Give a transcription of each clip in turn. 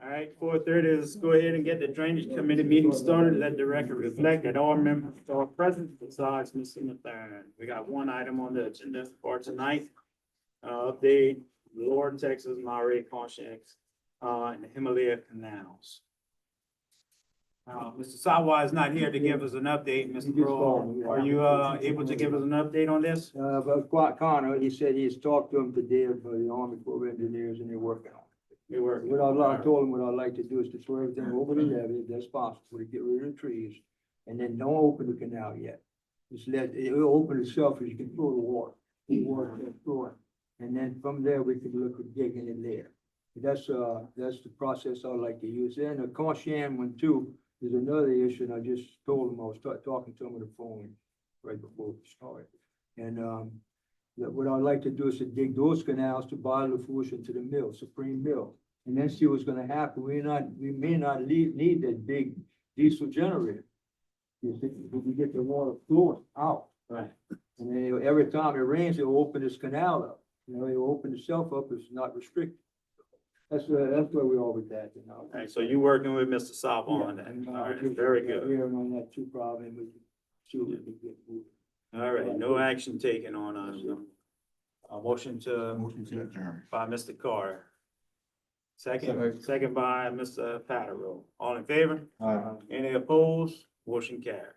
All right, 4:30 is go ahead and get the drainage committee meeting started. Let the record reflect that all members are present besides Mr. Mathern. We got one item on the agenda for tonight. Update Lower Texas Monterey Conscience, and the Himalaya canals. Mr. Sawa is not here to give us an update, Mr. Bro. Are you, able to give us an update on this? But Connor, he said he's talked to him today for the Army Corps of Engineers and they're working on it. You were. I told him what I'd like to do is to throw everything over the levee, if that's possible, to get rid of the trees. And then don't open the canal yet. Just let, it'll open itself as you can throw the water. The water can throw it. And then from there, we can look at digging it there. That's the process I'd like to use. And the Conscian one too, is another issue, and I just told him, I was talking to him on the phone right before we started. And, that what I'd like to do is to dig those canals to biofluid into the mill, Supreme Mill, and then see what's gonna happen. We may not need that big diesel generator. You see, if we get the water flowing out. Right. And then every time it rains, it'll open this canal up. You know, it'll open itself up, it's not restricted. That's where we are with that, you know. All right, so you working with Mr. Sawa on that? And, All right, just very good. Here on that two problem, we can see what we can get moving. All right, no action taken on, a motion to, adjourn. by Mr. Carter. Second by Mr. Patterson. All in favor? Any opposed? Motion carried.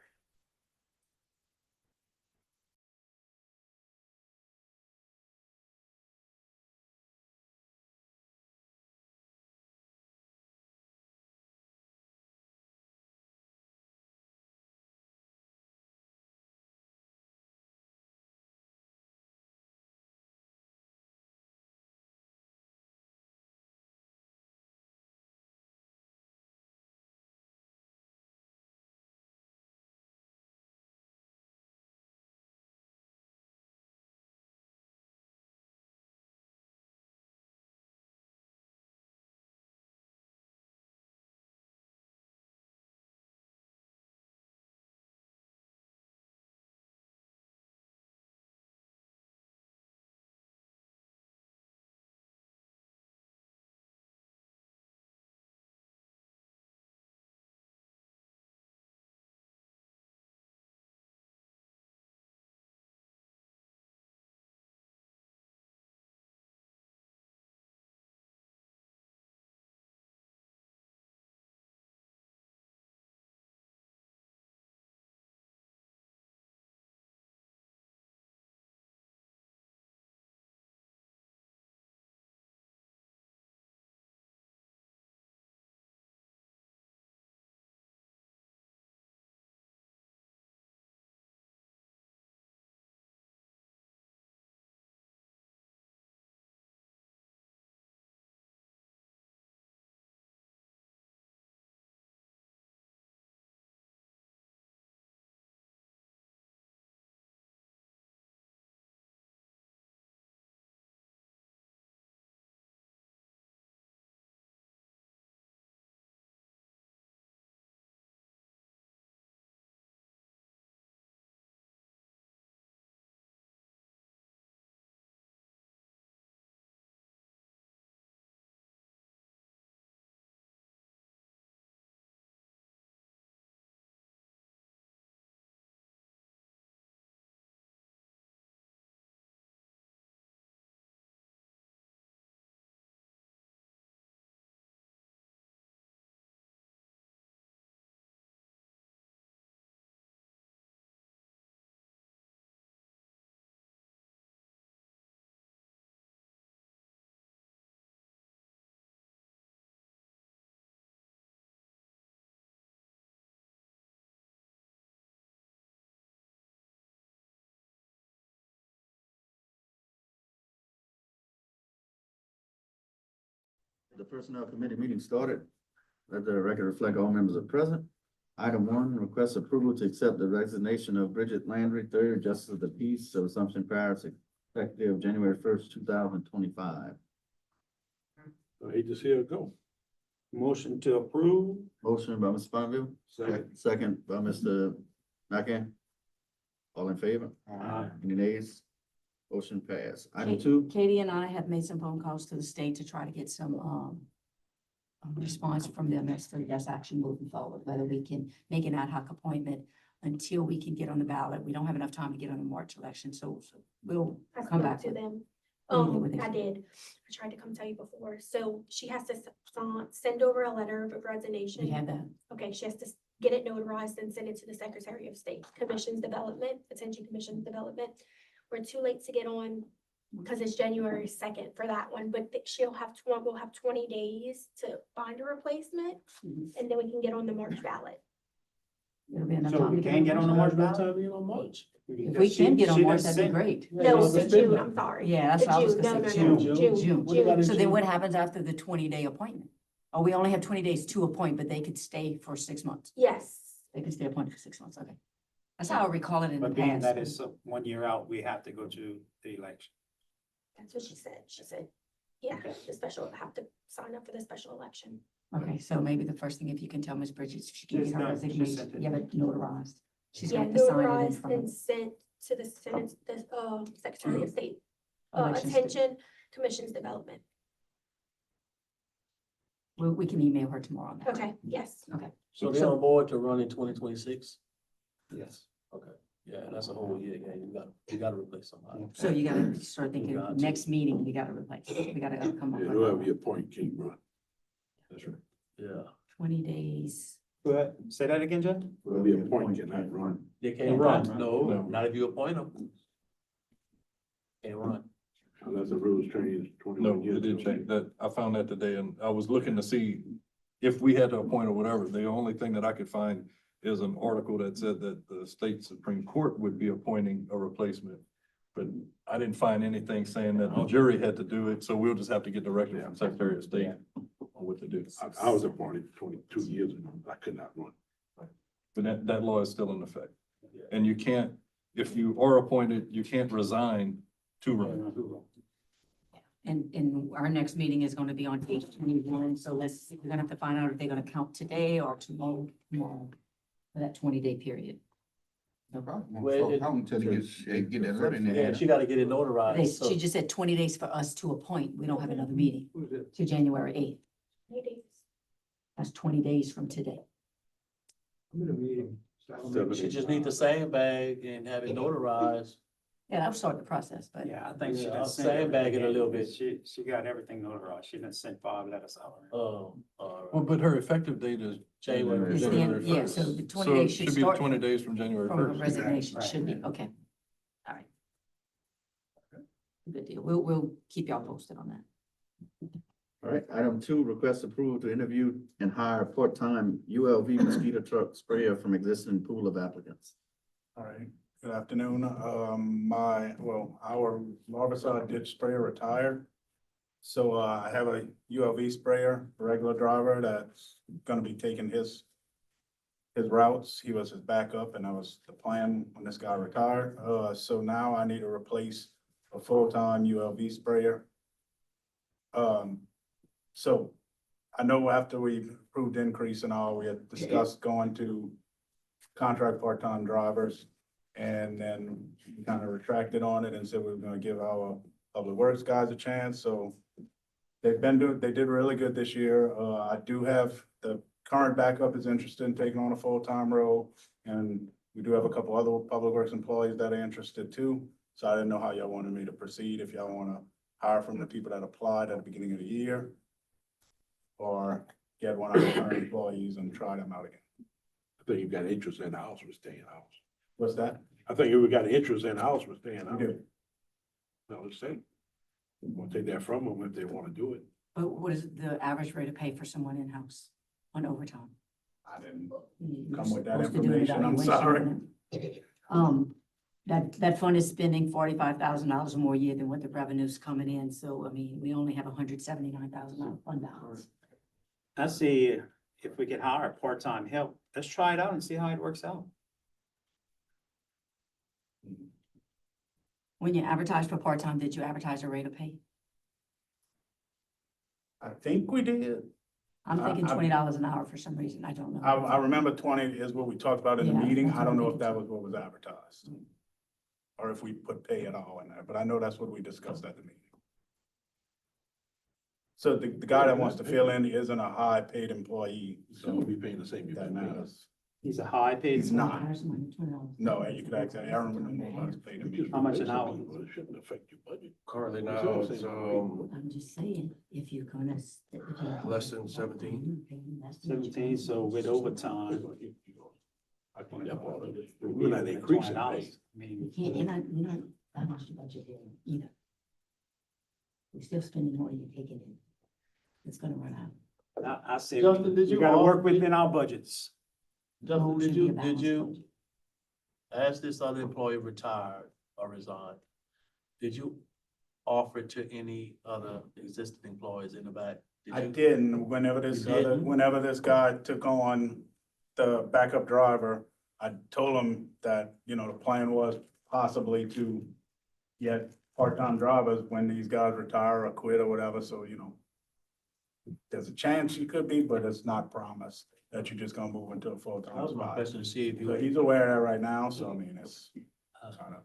The personnel committee meeting started. Let the record reflect all members are present. Item 1, request approval to accept the resignation of Bridget Landry, third Justice of the Peace of Assumption Parish, effective January 1st, 2025. I hate to see her go. Motion to approve. Motion by Mr. Bonneville. Second by Mr. Nakane. All in favor? Any nays? Motion passed. Item 2. Katie and I have made some phone calls to the state to try to get some, response from them as to that's action moving forward, whether we can make an ad hoc appointment until we can get on the ballot. We don't have enough time to get on the March election, so we'll I come spoke back to with. them. Oh, you did with I it. did. I tried to come tell you before. So she has to send over a letter of We resignation. have that. Okay, she has to get it notarized and send it to the Secretary of State, Commissions Development, Attention Commissions Development. We're too late to get on because it's January 2nd for that one, but we'll have 20 days to find a replacement Mhm. and then we can get on the March ballot. It'll be enough So time we to can't get on the March That's ballot? how we on March. If we can get on She March, just that'd be sent- great. No, it's it's been June, done. I'm sorry. Yeah, that's what I was June. gonna No, say, no, no, June. June, What about in So then June? what happens after the 20-day appointment? Oh, we only have 20 days to appoint, but they could stay for 6 months. Yes, They can stay appointed for 6 months, okay. That's how I recall it in the But being that past. it's 1 year out, we have to go to the election. that's what she said. She said, yeah, the special, have to sign up for the special election. Okay, so maybe the first thing, if you can tell Ms. Bridges, if she can Just get her done. She resignation, sent it. yeah, but notarized. She's Yeah, gonna have to sign it in notarized front and of sent to the Senate, the Secretary of State, elections. Attention Commissions Development. We can email her tomorrow on that. Okay, yes. So they're on board to run in 2026? Yes. Yeah, that's a whole year, yeah, you gotta replace somebody. So you gotta start thinking, Got to. next meeting, we gotta replace, we gotta come up Yeah, with whoever you appoint can't run. That's right. Yeah, 20 days. Go ahead. Say that again, Jeff? Whoever you appoint cannot run. they can't run, No. no, not if you appoint them. Can't run. Unless the rules change No, 21 years it did ago. change that. I found that today and I was looking to see if we had to appoint or whatever. The only thing that I could find is an article that said that the state Supreme Court would be appointing a replacement. But I didn't find anything saying that the jury had to do it, so we'll just have to get direction from Secretary of State on what to do. I was appointed 22 years ago. I could not run. But that law is still in effect. And you can't, if you are appointed, you can't resign to run. And our next meeting is gonna be on 8/21, so we're gonna have to find out if they're gonna count today or tomorrow for that 20-day period. No problem. Well, it- Until you get that letter in Yeah, there. she gotta get it They, notarized, so. she just said 20 days for us to appoint. We don't have another meeting Who's it? to January 8th. 20 days. That's 20 days from today. I'm in a meeting. She just need the sandbag and have it notarized. Yeah, that'll start the process, but Yeah, I think she Yeah, done I'll sent sandbag it a everything little in. bit. She got everything notarized. She done sent 5 letters out. All Well, right. but her effective date is January. It's the January end- yeah, 1st. so the 20 So it days should be the start 20 days from January from her 1st. resignation, Right. should be, okay. All right. Good deal. We'll keep y'all posted on that. All right, item 2, request approval to interview and hire a part-time ULV mosquito truck sprayer from existing pool of applicants. All right, good afternoon. Our larvicide ditch sprayer retired. So I have a ULV sprayer, a regular driver that's gonna be taking his routes. He was his backup and that was the plan when this guy retired. So now I need to replace a full-time ULV sprayer. So I know after we approved increase and all, we had discussed going to contract part-time drivers. And then we kind of retracted on it and said we were gonna give our public works guys a chance, so they did really good this year. I do have, the current backup is interested in taking on a full-time role. And we do have a couple other public works employees that are interested too. So I didn't know how y'all wanted me to proceed, if y'all wanna hire from the people that applied at the beginning of the year. Or get one of our current employees and try them out again. I think you got interest in the house, we stay in the house. What's that? I think if we got interest in the house, we stay in the We house. do. No, let's say. We'll take that from them if they wanna do it. But what is the average rate of pay for someone in-house on overtime? I didn't You're come with that supposed to do an information, I'm evaluation sorry. on it. That fund is spending $45,000 more a year than what the revenue's coming in, so, I mean, we only have $179,000 fund balance. I see if we could hire a part-time help. Let's try it out and see how it works out. When you advertise for part-time, did you advertise a rate of pay? I think we did. I'm thinking I- $20 an hour for some reason, I don't know. I remember 20 is what we talked about in the Yeah, meeting. that's I don't what know I'm if that was what was advertised. Or if we put pay at all in there, but I know that's what we discussed at the meeting. So the guy that wants to fill in isn't a high-paid employee, So so we'll be paying the same. you that pay. matters. He's a high paid. He's not. $20. No, and you could ask Aaron would know more about his pay than me. How much an hour? Well, it shouldn't affect your budget. Currently It's now, all the it's, same. I'm just saying, if you're gonna. less than 17. 17, so with overtime. I think that's all it is. We're not increasing $20. pay. I mean, You're not that much to budget in either. We're still spending more than you're taking in. It's gonna run out. I say, Justin, did we you gotta work offer- within our budgets. Justin, Should did be a you, balanced budget. as this other employee retired or resigned, did you offer it to any other existing employees in the back? I you? didn't, whenever this guy took on the backup driver, I told him that, you know, the plan was possibly to get part-time drivers when these guys retire or quit or whatever, so, you know, there's a chance you could be, but it's not promised that you're just gonna move into a That full-time was my spot. question to see if So you. he's aware of that right now, so I mean, it's kind of.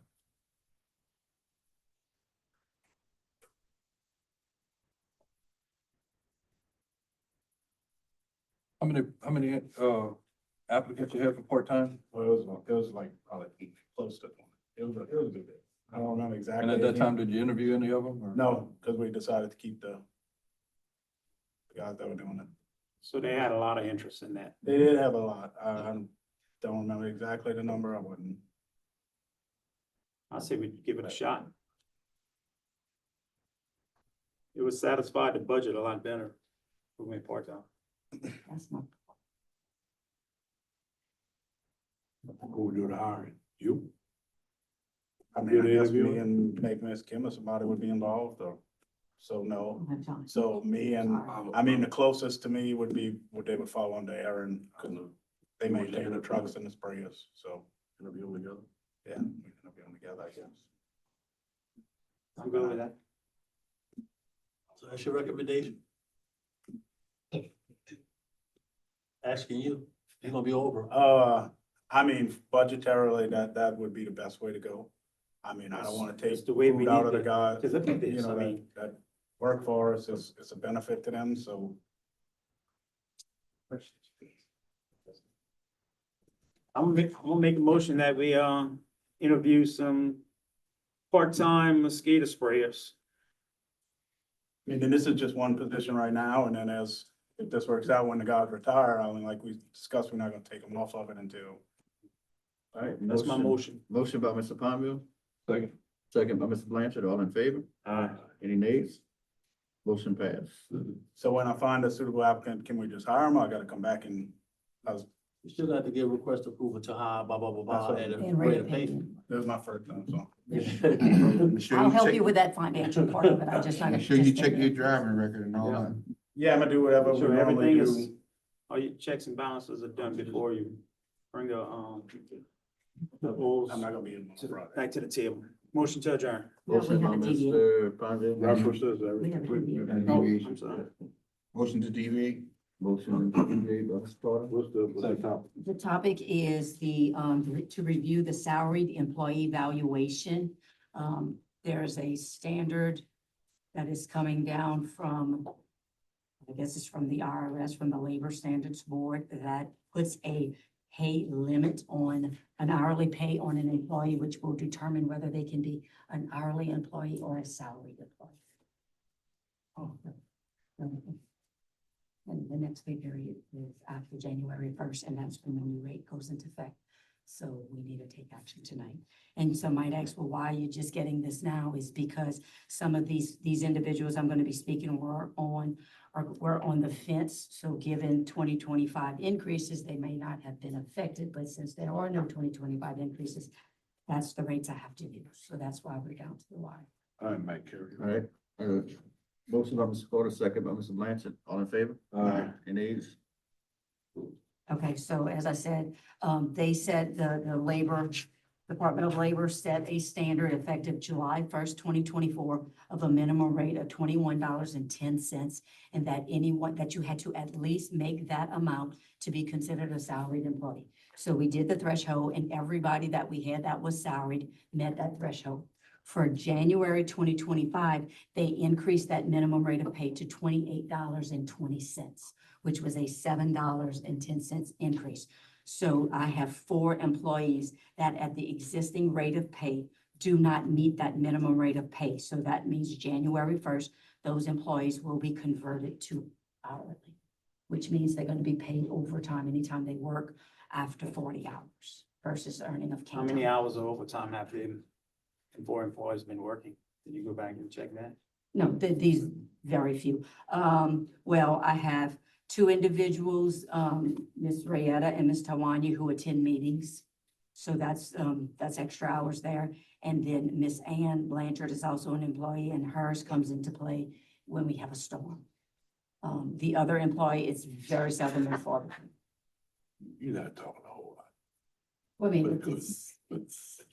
How many, applicants you have for part-time? Well, it was like probably close to 20. It was a good bit. I don't remember exactly. And at that time, did you interview any of them? or- No, because we decided to keep the guys that were doing it. So they had a lot of interest in that. They did have a lot. I don't remember exactly the number. I wouldn't. I say we give it a shot. It would satisfy the budget a lot better if we went part-time. That's my. Who would do the hiring? You? I Did mean, they I guess interview me and maybe Miss Kim or somebody would be involved or, so no. I don't have time. So me and, I mean, the closest to me would be, they would fall under Aaron, because they maintain the trucks and the sprayers, so, Interview them together. yeah, we can be on together, I guess. I'm good with that. So that's your recommendation? Asking you, it's gonna be over. I mean, budgetarily, that would be the best way to go. I mean, I don't wanna take It's the way we food out need of the to- guys, to look at you this, know, I mean. that work for us is, it's a benefit to them, so. I'm gonna make a motion that we, interview some part-time mosquito sprayers. I mean, and this is just one position right now, and then if this works out when the guys retire, I mean, like we discussed, we're not gonna take them off of it until. All right. That's my motion. Motion by Mr. Palmville, Second. second by Mr. Blanchard, all in favor? Any nays? Motion passed. So when I find a suitable applicant, can we just hire them, or I gotta come back and, You still have to give request approval to hire, blah, blah, blah, blah, That's at a And rate rate of of pay. payment. this is my first time, so. I'll help you with that financial part of it. I just. Make sure you check your driving record and all that. Yeah, I'm gonna do whatever we So normally everything is, do. all your checks and balances are done before you bring the oils I'm not gonna be in on Friday. back to the table. Motion to adjourn. No, we Motion by have a deviate. Mr. Palmville. That's what says We have a everything. deviate. Oh, Deviation. I'm sorry. Motion to deviate. Motion made by Mr. Carter. What's the topic? The topic is to review the salaried employee valuation. There's a standard that is coming down from, I guess it's from the IRS, from the Labor Standards Board, that puts a pay limit on an hourly pay on an employee, which will determine whether they can be an hourly employee or a salaried employee. And the next pay period is after January 1st, and that's when the new rate goes into effect. So we need to take action tonight. And some might ask, well, why are you just getting this now? Is because some of these individuals I'm going to be speaking were on the fence. So given 2025 increases, they may not have been affected, but since there are no 2025 increases, that's the rates I have to use. So that's why we're down to the wire. I might carry. All right, motion by Mr. Carter, second by Mr. Blanchard, all in favor? Any nays? Okay, so as I said, they said the Department of Labor set a standard effective July 1st, 2024 of a minimum rate of $21.10. And that you had to at least make that amount to be considered a salaried employee. So we did the threshold, and everybody that we had that was salaried met that threshold. For January 2025, they increased that minimum rate of pay to $28.20, which was a $7.10 increase. So I have 4 employees that at the existing rate of pay do not meet that minimum rate of pay. So that means January 1st, those employees will be converted to hourly, which means they're going to be paid overtime anytime they work after 40 hours versus earning of How K many time. hours of overtime have the 4 employees been working? Did you go back and check that? No, these very few. Well, I have 2 individuals, Ms. Rayetta and Ms. Tawanya, who attend meetings. So that's extra hours there. And then Miss Ann Blanchard is also an employee, and hers comes into play when we have a storm. The other employee is very seldom and far between. You're not talking a whole lot. Well, I mean, But- it's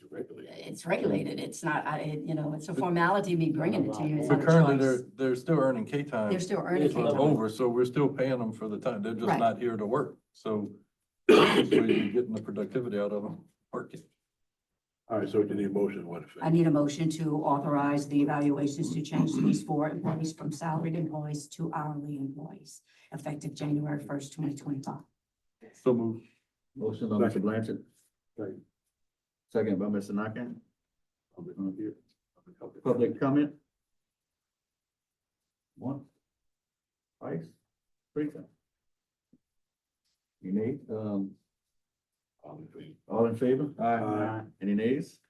You regulate. it's regulated. It's not, it's a formality, me bringing it to you. It's not But a currently, choice. they're still earning K time. They're still earning K time. Over, so we're still paying them for the time. They're just Right. not here to work. So this way you're getting the productivity out of them working. All right, so you need a motion, to what I effect? need a motion to authorize the evaluations to change these 4 employees from salaried employees to hourly employees, effective January 1st, 2025. So move. Motion by Mr. Blanchard. Second. Second by Mr. Nakane. Public here. Public comment? One. Twice. 3 times. You need, all in favor? Aye. Any nays?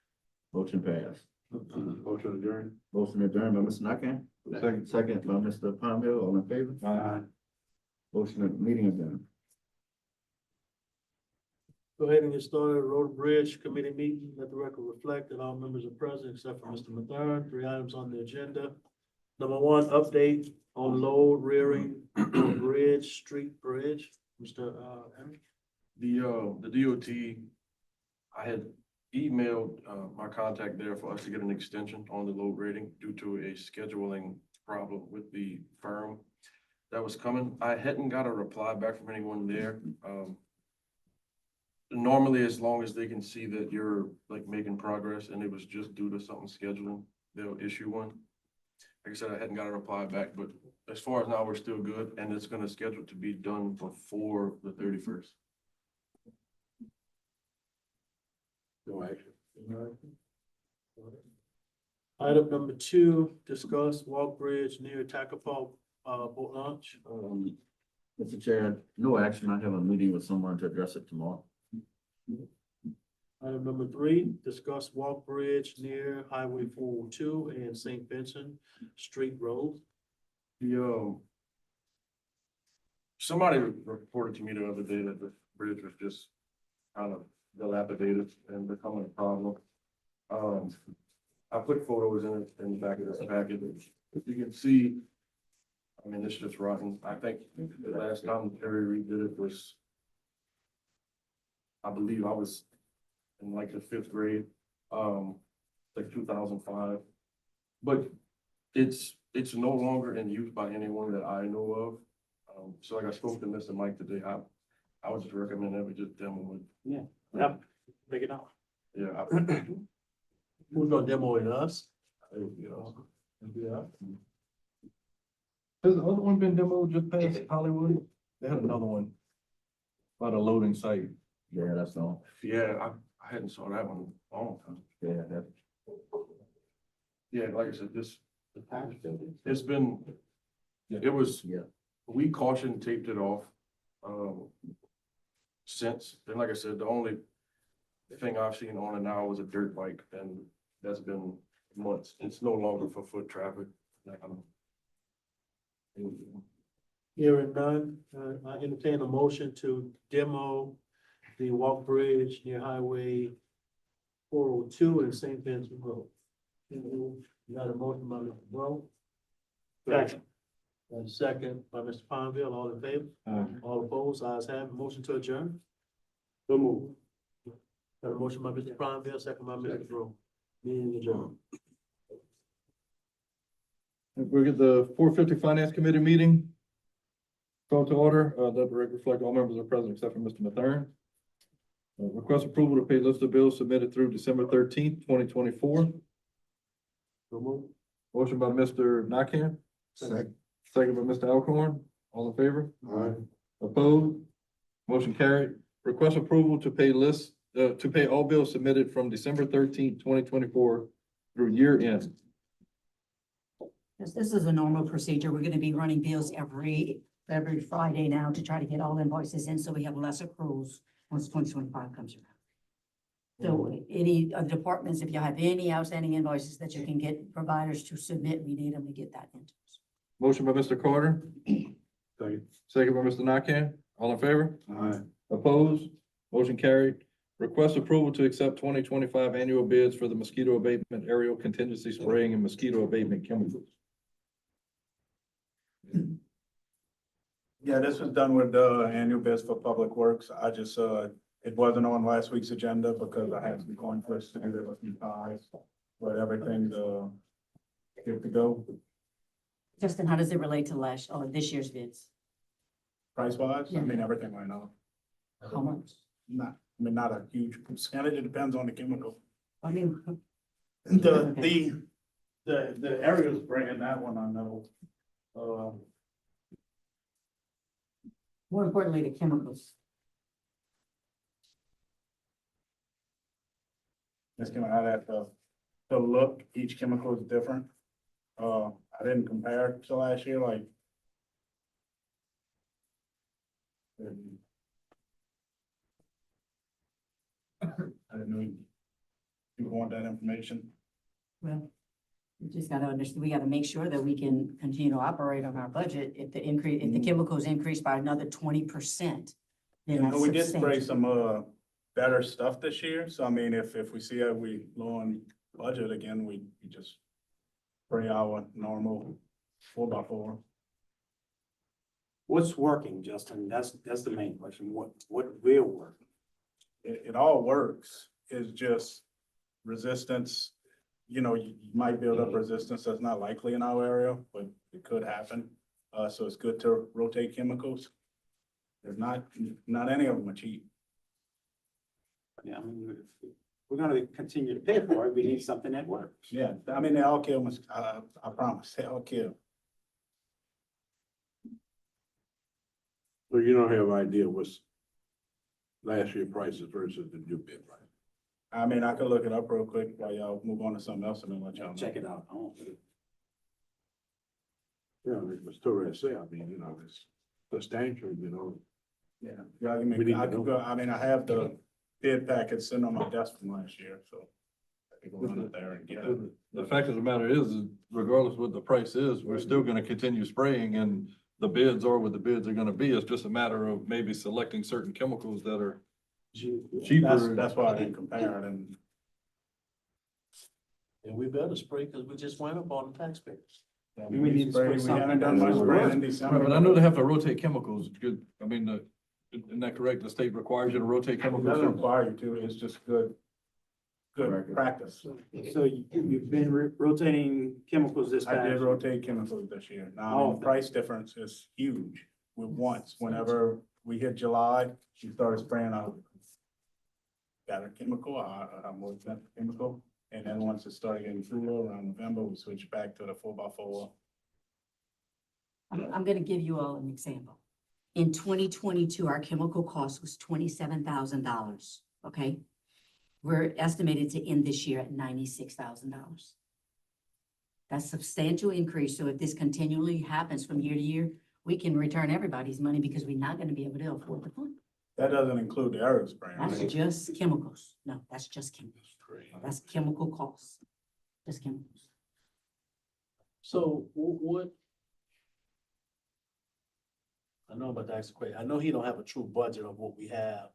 Motion passed. Motion adjourned. Motion adjourned by Mr. Nakane. Second. Second by Mr. Palmville, all in favor? Aye. Meeting adjourned. Go ahead and get started. Road and Bridge Committee meeting. Let the record reflect that all members are present except for Mr. Mathern. 3 items on the agenda. Number 1, update on load rearing on bridge, street bridge. Mr. Henry? The DOT, I had emailed, my contact there for us to get an extension on the load rating due to a scheduling problem with the firm that was coming. I hadn't got a reply back from anyone there. Normally, as long as they can see that you're like making progress and it was just due to something scheduling, they'll issue one. Like I said, I hadn't got a reply back, but as far as now, we're still good, and it's gonna schedule to be done before the 31st. No action. Item number 2, discuss walk bridge near Tacopah, boat launch. Mr. Chair, no action. I have a meeting with someone to address it tomorrow. Item number 3, discuss walk bridge near Highway 402 and St. Vincent Street Road. Somebody reported to me the other day that the bridge was just kind of dilapidated and becoming a problem. I put photos in the back of this packet. You can see, I mean, it's just rotten. I think the last time Terry redid it was, I believe I was in like the 5th grade, like 2005. But it's no longer in use by anyone that I know of. So like I spoke to Mr. Mike today, I would just recommend that we just demo it. Yep, take it off. Yeah, Who's gonna demo it, us? you know, Yeah. Has the other one been demoed just past Hollywood? They had another one by the loading site. Yeah, that's all. yeah, I hadn't saw that one in a long time. Yeah, that, Yeah, like I said, it's been, it was, yeah. we caution taped it off, since, and like I said, the only thing I've seen on it now was a dirt bike, and that's been months. It's no longer for foot traffic. Hearing none, I entertain a motion to demo the walk bridge near Highway 402 and St. Vincent Road. You got a motion by Mr. Bro, Second. and a second by Mr. Palmville. All in favor? All opposed? Ayes have it. Motion to adjourn. So move. Got a motion by Mr. Palmville, second by Mr. Bro. Meeting adjourned. We'll get the 450 Finance Committee meeting called to order. Let the record reflect all members are present except for Mr. Mathern. Request approval to pay list of bills submitted through December 13th, 2024. So move. Motion by Mr. Nakam, Second. second by Mr. Alcorn. All in favor? Aye. Opposed? Motion carried. Request approval to pay to pay all bills submitted from December 13th, 2024 through year end. This is a normal procedure. We're gonna be running bills every Friday now to try to get all invoices in, so we have less accruals once 2025 comes around. So any of the departments, if you have any outstanding invoices that you can get providers to submit, we need them to get that into us. Motion by Mr. Carter, Second. second by Mr. Nakam. All in favor? Aye. Opposed? Motion carried. Request approval to accept 2025 annual bids for the mosquito abatement aerial contingency spraying and mosquito abatement chemicals. Yeah, this was done with the annual bids for Public Works. I just, it wasn't on last week's agenda because I had some conflicts to do there with some ties, but everything's, good to go. Justin, how does it relate to this year's bids? Price wise, I Yeah. mean, everything went up. How much? Not a huge percentage. It depends on the chemical. I mean, The area's bringing that one, I know. more importantly, the chemicals. It's gonna add that, the look, each chemical is different. I didn't compare to last year, like. I didn't know you want that information. Well, we just gotta understand, we gotta make sure that we can continue to operate on our budget. If the chemicals increase by another 20%, then And that's we did spray substantial. some, better stuff this year, so I mean, if we see that we low on budget again, we just spray our normal 4x4. What's working, Justin? That's the main question. What will work? It all works. It's just resistance. You know, you might build up resistance that's not likely in our area, but it could happen. So it's good to rotate chemicals. There's not any of them are cheap. Yeah, I mean, if we're gonna continue to pay for it, we need something that works. Yeah, I mean, they all kill, I promise, they all kill. So you don't have idea what's last year prices versus the new bid price? I mean, I could look it up real quick while y'all move on to something else and then let y'all know. Check it out. Yeah, it was totally say, I mean, it's substantial, Yeah, I We mean, need I to could know. go, I mean, I have the bid packets sitting on my desk from last year, so. I could go run it there and get it. The fact of the matter is, regardless of what the price is, we're still gonna continue spraying and the bids are what the bids are gonna be. It's just a matter of maybe selecting certain chemicals that are cheaper. That's why I didn't compare it and. And we better spray because we just went up on the taxpayers. We need to spray We something. haven't done much spraying in Right, December. but I know they have to rotate chemicals. I mean, isn't that correct? The state requires you to rotate It doesn't chemicals. require you to, it's just good practice. So you've been rotating chemicals this I past did year? rotate chemicals this year. Now, I mean, the price difference is huge. With once, whenever we hit July, we started spraying out better chemical, a more expensive chemical. And then once it started getting cooler around November, we switched back to the 4x4. I'm gonna give you all an example. In 2022, our chemical cost was $27,000, okay? We're estimated to end this year at $96,000. That's substantial increase, so if this continually happens from year to year, we can return everybody's money because we're not gonna be able to afford the fund. That doesn't include the aerial spraying. That's right? just chemicals. No, that's just chemicals. That's chemical costs. Just chemicals. So what? I know I'm about to ask a question. I know he don't have a true budget of what we have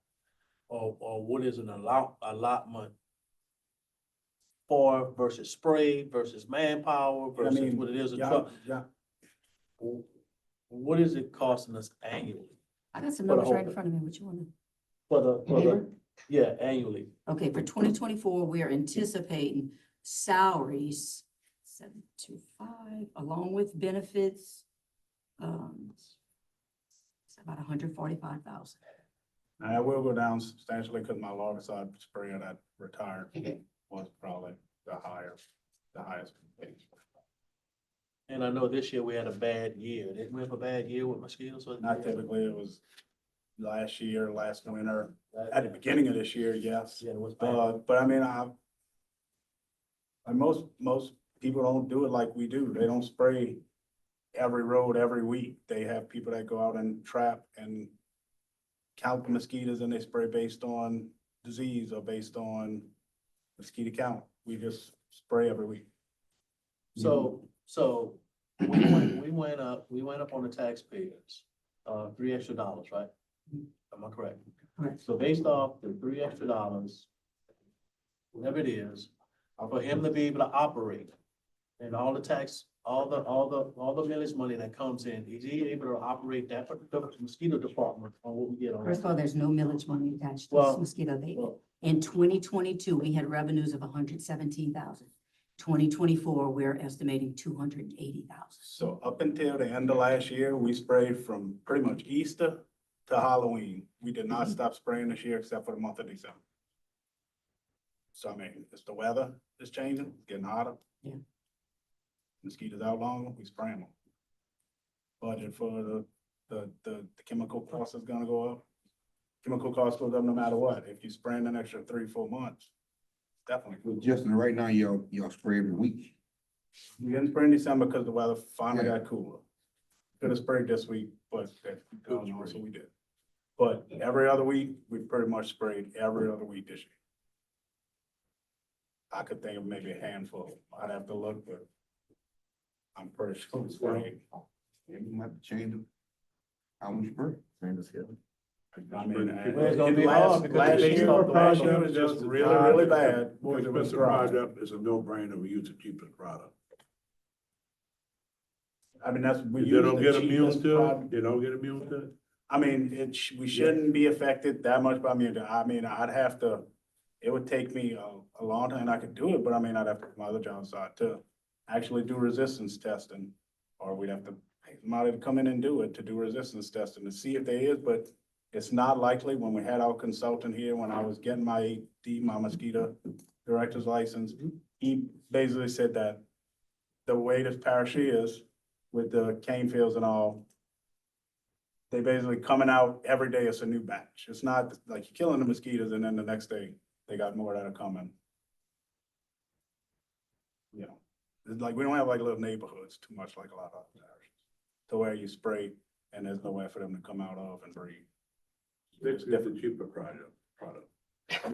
or what is an allotment for versus spray versus manpower I versus mean, what it is a yeah, truck. yeah. What is it costing us annually? I got some For the numbers whole right in thing. front of me. What you want to? For the, yeah, annually. Okay, for 2024, we are anticipating salaries 725, along with benefits. It's about 145,000. Now, I will go down substantially because my largest side sprayer that retired was probably the higher. the highest. paid. And I know this year we had a bad year. Didn't we have a bad year with mosquitoes? Not typically, it was last year, last winter, at the beginning of this year, yes. Yeah, it was bad. But I mean, most people don't do it like we do. They don't spray every road every week. They have people that go out and trap and count the mosquitoes, and they spray based on disease or based on mosquito count. We just spray every week. So we went up on the taxpayers, $3 extra, right? Am I correct? Correct. So based off the $3 extra, whatever it is, for him to be able to operate and all the tax, all the millage money that comes in, is he able to operate that particular mosquito department on what we get on? First of all, there's no millage money attached to Well, this mosquito abatement. well- In 2022, we had revenues of 117,000. 2024, we're estimating 280,000. So up until the end of last year, we sprayed from pretty much Easter to Halloween. We did not stop spraying this year except for the month of December. So I mean, it's the weather is changing, getting hotter. Yeah. Mosquitoes out longer, we spray them. Budget for the chemical cost is gonna go up. Chemical cost goes up no matter what. If you spraying an extra 3-4 months, definitely. Well, Justin, right now, y'all spray every week. We didn't spray in December because the weather finally Yeah. got cooler. Could have sprayed this week, but so we did. But every other week, we pretty much sprayed every other week this year. I could think of maybe a handful. I'd have to look, but I'm pretty sure we sprayed. Yeah, we might have to change them. How we spray? Same as here. I mean, Well, it's gonna be hard because last based year, off the last weather, year was just really, really bad. More because it was expensive dry. product is a no-brainer. We use the cheapest product. I mean, that's. we If they use don't the get immune cheapest to product. it, they don't get immune to it. I mean, we shouldn't be affected that much, but I mean, I'd have to, it would take me a long time, and I could do it, but I mean, I'd have to, my other job side to actually do resistance testing. Or we'd have to pay somebody to come in and do it, to do resistance testing to see if there is, but it's not likely. When we had our consultant here, when I was getting my AD, my mosquito director's license, he basically said that the way this parish is with the cane fields and all, they basically coming out every day, it's a new batch. It's not like you're killing the mosquitoes and then the next day they got more that are coming. You know, it's like, we don't have like little neighborhoods too much like a lot of other parishes. To where you spray and there's nowhere for them to come out of and breathe. It's the cheaper product.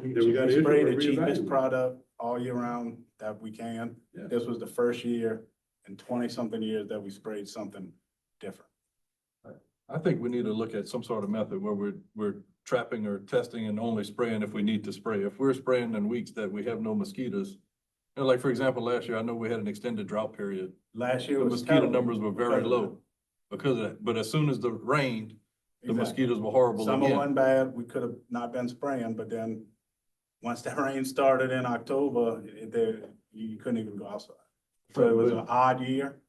We Then we got issue spray the with cheapest reevaluate. product all year round that we can. Yeah. This was the first year in 20-something years that we sprayed something different. I think we need to look at some sort of method where we're trapping or testing and only spraying if we need to spray. If we're spraying in weeks that we have no mosquitoes, you know, like for example, last year, I know we had an extended drought period. Last year The was mosquito terrible numbers were very because of low because of that. But as soon as the rained, the Exactly. mosquitoes were horrible Summer again. wasn't bad, we could have not been spraying, but then, once the rain started in October, you couldn't even go outside. So it was an odd year.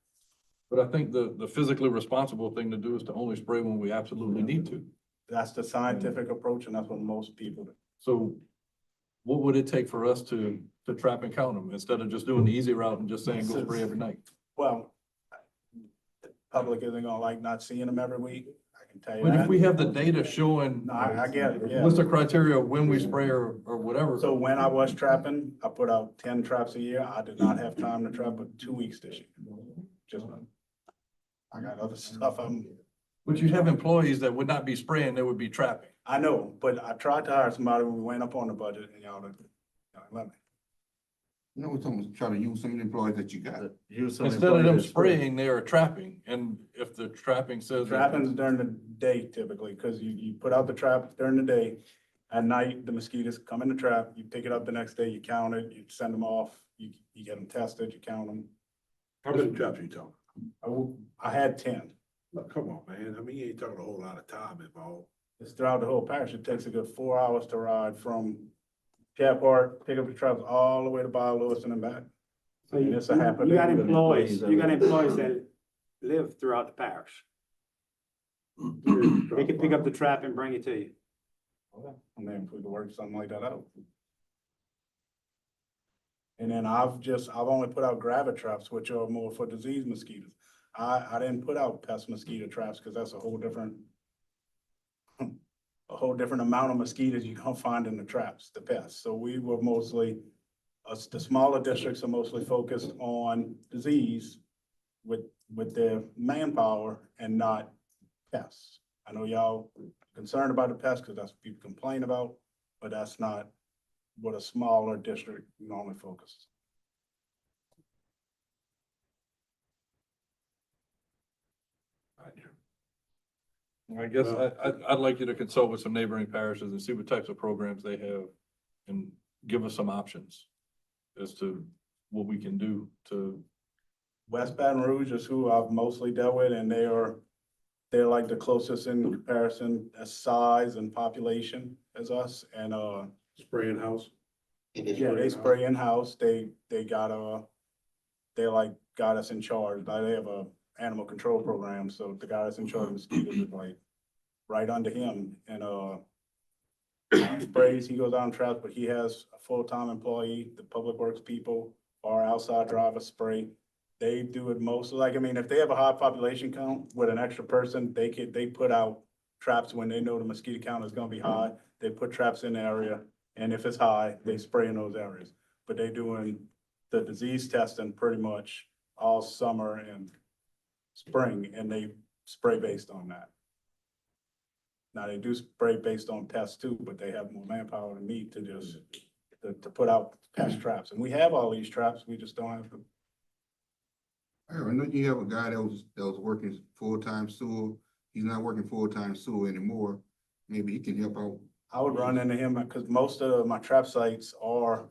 But I think the physically responsible thing to do is to only spray when we absolutely need to. That's the scientific approach, and that's what most people do. So what would it take for us to trap and count them instead of just doing the easy route and just saying go spray every night? Well, the public isn't gonna like not seeing them every week, I can tell you But if that. we have the data showing, No, I get it, yeah. what's the criteria of when we spray or whatever? So when I was trapping, I put out 10 traps a year. I did not have time to trap but 2 weeks this year. Just, I got other stuff But you have employees that would not be spraying, they would be trapping. I know, but I tried to hire somebody when we went up on the budget and y'all didn't let me. You know, we're talking about trying to use some of the employees that you got. Use some Instead of them employees that spray. spraying, they are trapping. And if the trapping says. that- Trapping's during the day typically, because you put out the trap during the day. At night, the mosquitoes come in the trap, you pick it up the next day, you count it, you send them off, you get them tested, you count them. How many traps you talking? I had 10. Look, come on, man. I mean, you ain't talking a whole lot of time involved. It's throughout the whole parish. It takes a good 4 hours to ride from Cat Park, pick up the traps all the way to Bar Lewis and back. So you It's a happy you got day. employees that live throughout the parish. They can pick up the trap and bring it to you. And then if we could work something like that out. And then I've only put out gravity traps, which are more for disease mosquitoes. I didn't put out pest mosquito traps, because that's a whole different amount of mosquitoes you're gonna find in the traps, the pests. So we were mostly, the smaller districts are mostly focused on disease with their manpower and not pests. I know y'all concerned about the pests, because that's what people complain about, but that's not what a smaller district normally focuses. I guess I'd like you to consult with some neighboring parishes and see what types of programs they have and give us some options as to what we can do to, West Baton Rouge is who I've mostly dealt with, and they're like the closest in comparison as size and population as us, and, Spraying house. yeah, they spray in-house, they got got us in charge, like, they have a animal control program, so the guy that's in charge of mosquitoes is like right under him, and, he sprays, he goes out and traps, but he has a full-time employee, the public works people, our outside drivers spray. They do it mostly, like, I mean, if they have a high population count with an extra person, they put out traps when they know the mosquito count is gonna be high. They put traps in the area, and if it's high, they spray in those areas. But they doing the disease testing pretty much all summer and spring, and they spray based on that. Now, they do spray based on pests too, but they have more manpower than me to just, to put out pest traps. And we have all these traps, we just don't have to. I know you have a guy that was working full-time sewer. He's not working full-time sewer anymore. Maybe he can help out. I would run into him because most of my trap sites are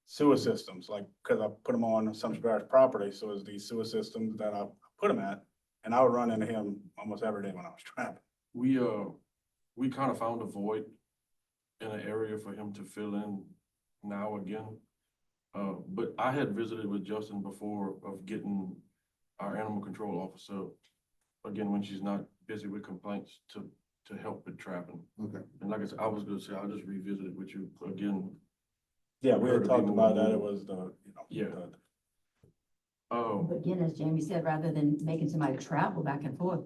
sewer systems, like, because I put them on some Parish property, so it's these sewer systems that I put them at, and I would run into him almost every day when I was trapping. We kind of found a void in an area for him to fill in now again. But I had visited with Justin before of getting our animal control officer, again, when she's not busy with complaints, to help with trapping. Okay. And like I said, I was gonna say, I'll just revisit it with you again. Yeah, we had Heard of talked people about that, who- it was the, Yeah. the- Oh, Again, as Jamie said, rather than making somebody travel back and forth,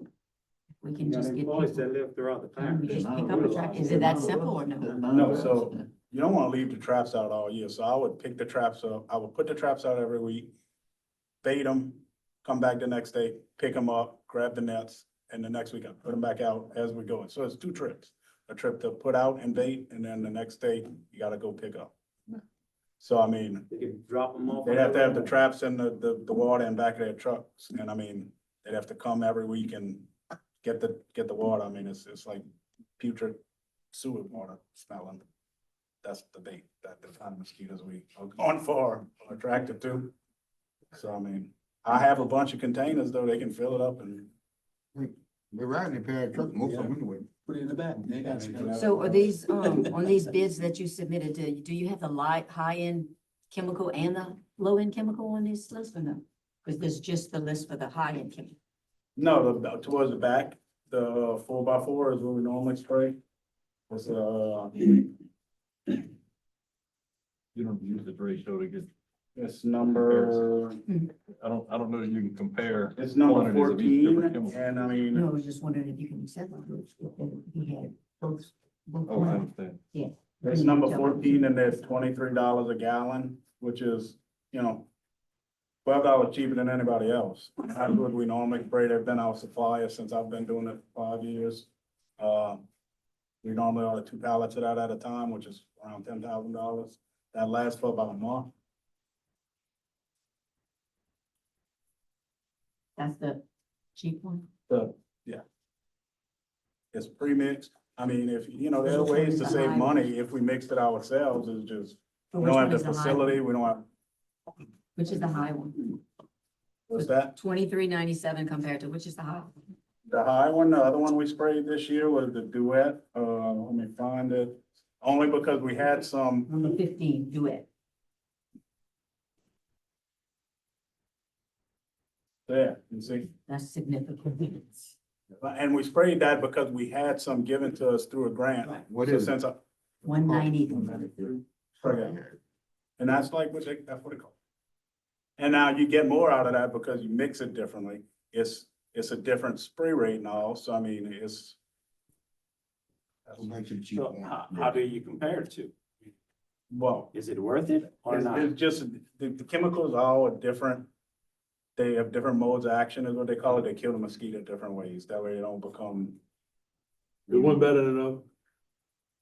we can just get people. live throughout the And we just pick up a track. Is it that simple or no? No, so you don't want to leave the traps out all year, so I would pick the traps up, I would put the traps out every week, bait them, come back the next day, pick them up, grab the nets, and the next week I put them back out as we go. So it's 2 trips, a trip to put out and bait, and then the next day you gotta go pick up. So I mean, They can drop them off. they'd have to have the traps in the water in back of their trucks, and I mean, they'd have to come every week and get the water. I mean, it's like putrid sewer water smelling. That's the bait, that the kind of mosquitoes we are going for, are attracted to. So I mean, I have a bunch of containers though, they can fill it up and. They're riding a pair of trucks, most of them anyway. Put it in the back. They got some. So are these, on these bids that you submitted, do you have the high-end chemical and the low-end chemical on this list or no? Because there's just the list for the high-end chemical. No, towards the back, the 4x4 is what we normally spray. It's, you don't use the ratio to get, it's number, I don't know that you can compare. it's number quantities of each 14, different chemical. and I mean. No, I was just wondering if you can set those, if he had both. Oh, I understand. Yeah. It's number 14 and that's $23 a gallon, which is, $12 cheaper than anybody else. That's what we normally spray. They've been our supplier since I've been doing it for 5 years. We normally order 2 pallets of that at a time, which is around $10,000. That lasts for about a month. That's the cheap one? It's pre-mixed. I mean, if, there are ways to save money if we mixed it ourselves. It's just, So we which don't one have is the the high facility, one? we don't have, Which is the high one? what's that? $23.97 compared to, which is the high? The high one, the other one we sprayed this year was the Duet. Let me find it. Only because we had some, Number 15, Duet. there, you see. That's significant. And we sprayed that because we had some given to us through a grant. What So is it? since I, 190. spray that. And that's like what that's what it called. And now you get more out of that because you mix it differently. It's a different spray rate and all, so I mean, it's. Go back to the cheap So one. how do you compare it to? Well, Is it worth it or not? it's just, the chemicals are all different. They have different modes of action is what they call it. They kill the mosquito different ways. That way they don't become. Is one better than another?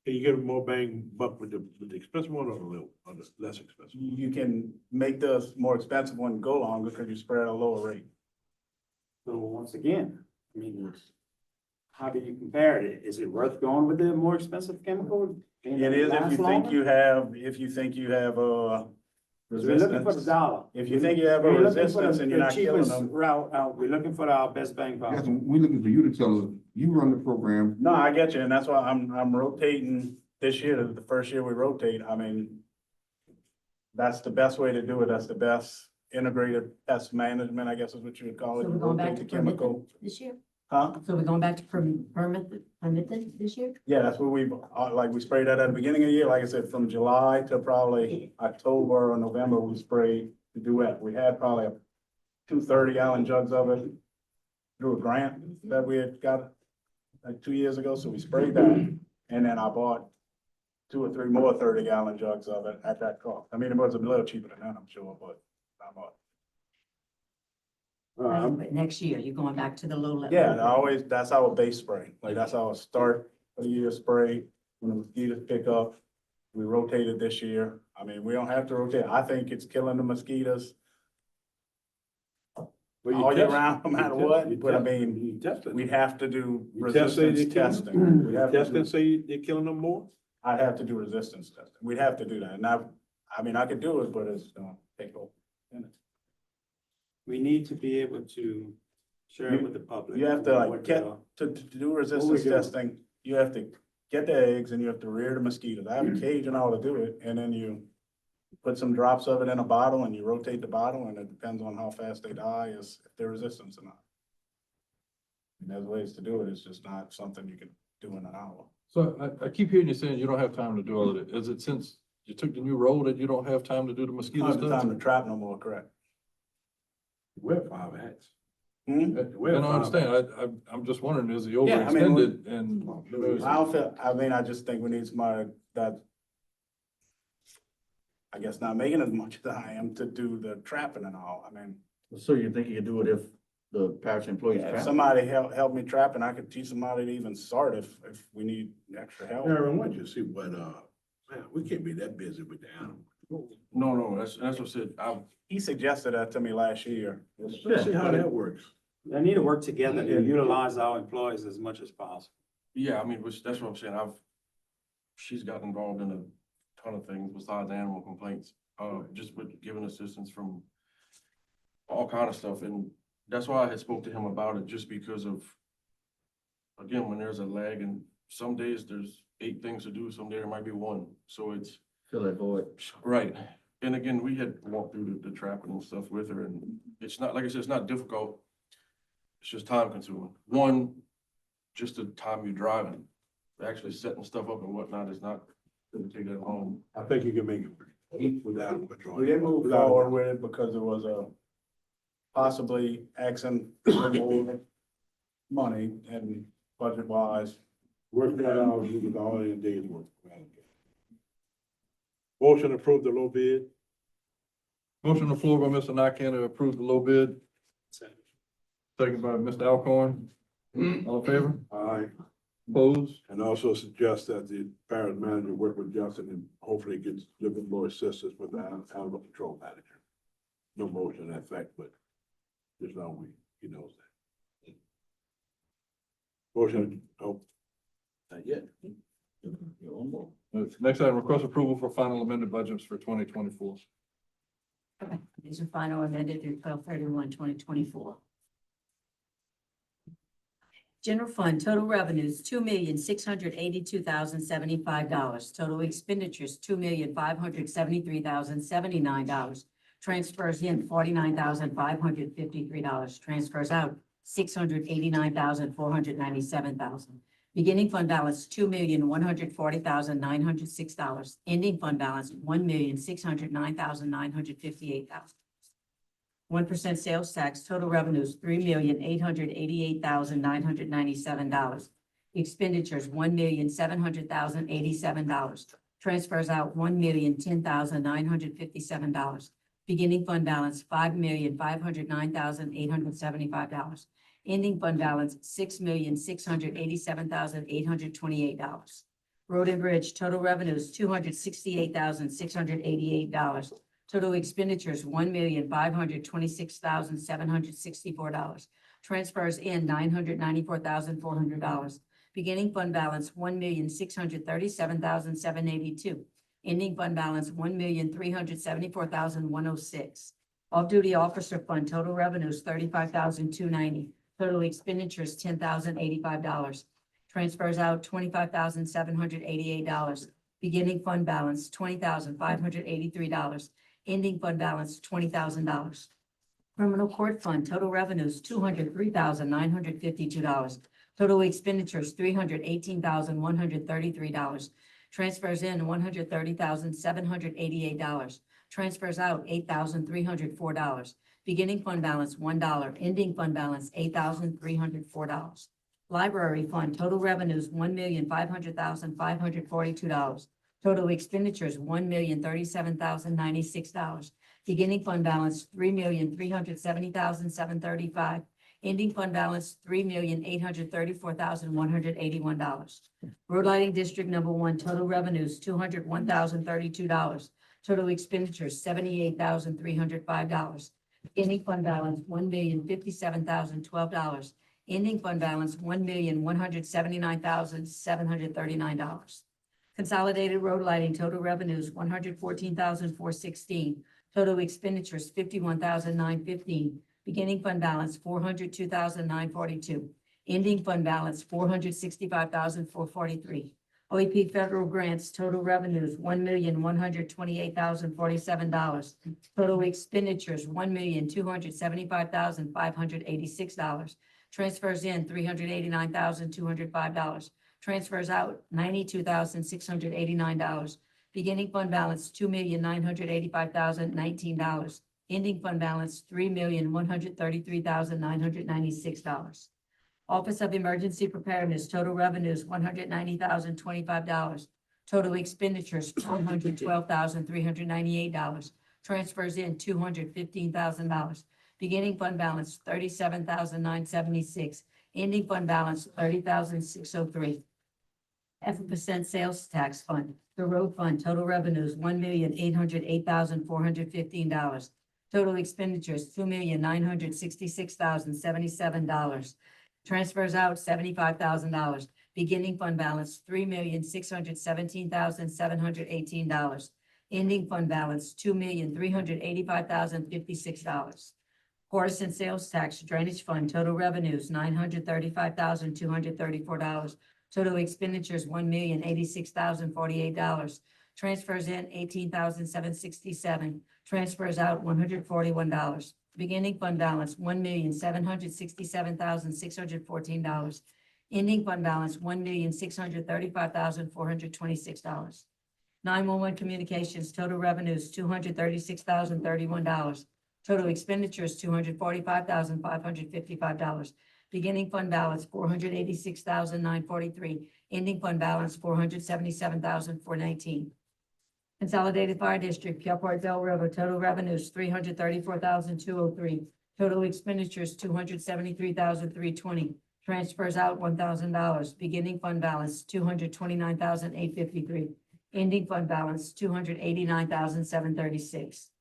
Can you get more bang buck with the expensive one or the less expensive? You can make the more expensive one go longer because you spray at a lower rate. So once again, I mean, how do you compare it? Is it worth going with the more expensive chemical? It is if you think you have a We're looking for the resistance. dollar. If you think you have a We're looking for resistance and you're the not killing cheapest them. route out. We're looking for our best bang That's, possible. we looking for you to tell us, you run the program. No, I get you, and that's why I'm rotating this year, the first year we rotate, I mean. That's the best way to do it, that's the best integrated pest management, I guess is what you would call it. So You we're going back rotate to the chemical. permitted this year? Huh? So we're going back to permitted this year? Yeah, that's what we, like, we sprayed that at the beginning of the year, like I said, from July to probably October or November, we sprayed the duet. We had probably 2 30-gallon jugs of it through a grant that we had got like 2 years ago, so we sprayed that. And then I bought 2 or 3 more 30-gallon jugs of it at that cost. I mean, it was a little cheaper than that, I'm sure, but not much. But next year, you're going back to the low level? Yeah, that's our base spray, like that's our start of the year spray, when the mosquitoes pick up. We rotated this year, I mean, we don't have to rotate, I think it's killing the mosquitoes Well, you all year test- round, no you matter test- what, you but I test- mean, You test it. we have to do You test say resistance they kill testing. We have to Test do- and say they're killing them more? I'd have to do resistance testing, we'd have to do that, and I mean, I could do it, but it's gonna take over. We need to be able to share it with the public. You have to like What, get, to do resistance doing? testing, you have to get the eggs and you have to rear the mosquitoes. I have a cage and all to do it, and then you put some drops of it in a bottle and you rotate the bottle, and it depends on how fast they die, is if they're resistant or not. And there's ways to do it, it's just not something you can do in an hour. So I keep hearing you saying you don't have time to do all of it. Is it since you took the new role that you don't have time to do the I mosquito don't have the stuff? time to trap no more, correct? Wear 5 hats. Hmm? And I understand, I'm just wondering, is he Yeah, I mean, overextended and? I don't feel, I mean, I just think we need somebody that I guess not making as much as I am to do the trapping and all, I mean. So you think you could do it if the parish employees? If trap? somebody help me trap, and I could teach somebody to even start if we need extra help. Aaron, why don't you see what, man, we can't be that busy with the animals. No, that's what I said, He suggested that to me last year. Let's see how that works. They need to work together to utilize our employees as much as possible. yeah, I mean, that's what I'm saying, she's got involved in a ton of things besides animal complaints, just with giving assistance from all kind of stuff, and that's why I had spoke to him about it, just because of, again, when there's a lag, and some days there's 8 things to do, some day there might be 1, so it's, Fill that void. right. And again, we had walked through the trapping and stuff with her, and it's not, like I said, it's not difficult. It's just time consuming. One, just the time you're driving, actually setting stuff up and whatnot is not gonna take that long. I think you can make it without them controlling. We didn't move forward with it because it was a possibly asking for more money and budget wise. Work that out, you get all in a day's work. Motion to approve the low bid. Motion on the floor by Mr. Nakane to approve the low bid, second by Mr. Alcorn. All in favor? Aye. Opposed? And also suggest that the parish manager work with Justin and hopefully gets a little bit more assistance with the animal control manager. No motion in effect, but just now he knows that. Motion, not yet. Next item, request approval for final amended budgets for 2024. Okay, these are final amended through 12/31/2024. General fund, total revenues, $2,682,075. Total expenditures, $2,573,079. Transfers in, $49,553. Transfers out, $689,497. Beginning fund balance, $2,140,906. Ending fund balance, $1,609,958. 1% sales tax, total revenues, $3,888,997. Expenditures, $1,700,087. Transfers out, $1,010,957. Beginning fund balance, $5,509,875. Ending fund balance, $6,687,828. Road and Bridge, total revenues, $268,688. Total expenditures, $1,526,764. Transfers in, $994,400. Beginning fund balance, $1,637,782. Ending fund balance, $1,374,106. Off-duty officer fund, total revenues, $35,290. Total expenditures, $10,085. Transfers out, $25,788. Beginning fund balance, $20,583. Ending fund balance, $20,000. Criminal court fund, total revenues, $203,952. Total expenditures, $318,133. Transfers in, $130,788. Transfers out, $8,304. Beginning fund balance, $1. Ending fund balance, $8,304. Library fund, total revenues, $1,500,542. Total expenditures, $1,037,096. Beginning fund balance, $3,370,735. Ending fund balance, $3,834,181. Road lighting district number 1, total revenues, $201,032. Total expenditures, $78,305. Ending fund balance, $1,057,012. Ending fund balance, $1,179,739. Consolidated road lighting, total revenues, $114,416. Total expenditures, $51,915. Beginning fund balance, $402,942. Ending fund balance, $465,443. OEP federal grants, total revenues, $1,128,047. Total expenditures, $1,275,586. Transfers in, $389,205. Transfers out, $92,689. Beginning fund balance, $2,985,019. Ending fund balance, $3,133,996. Office of Emergency Preparedness, total revenues, $190,025. Total expenditures, $112,398. Transfers in, $215,000. Beginning fund balance, $37,976. Ending fund balance, $30,603. F% sales tax fund, the road fund, total revenues, $1,808,415. Total expenditures, $2,966,077. Transfers out, $75,000. Beginning fund balance, $3,617,718. Ending fund balance, $2,385,056. Partisan sales tax drainage fund, total revenues, $935,234. Total expenditures, $1,086,048. Transfers in, $18,767. Transfers out, $141. Beginning fund balance, $1,767,614. Ending fund balance, $1,635,426. 911 communications, total revenues, $236,031. Total expenditures, $245,555. Beginning fund balance, $486,943. Ending fund balance, $477,419. Consolidated Fire District, Peelport Bell River, total revenues, $334,203. Total expenditures, $273,320. Transfers out, $1,000. Beginning fund balance, $229,853. Ending fund balance, $289,736.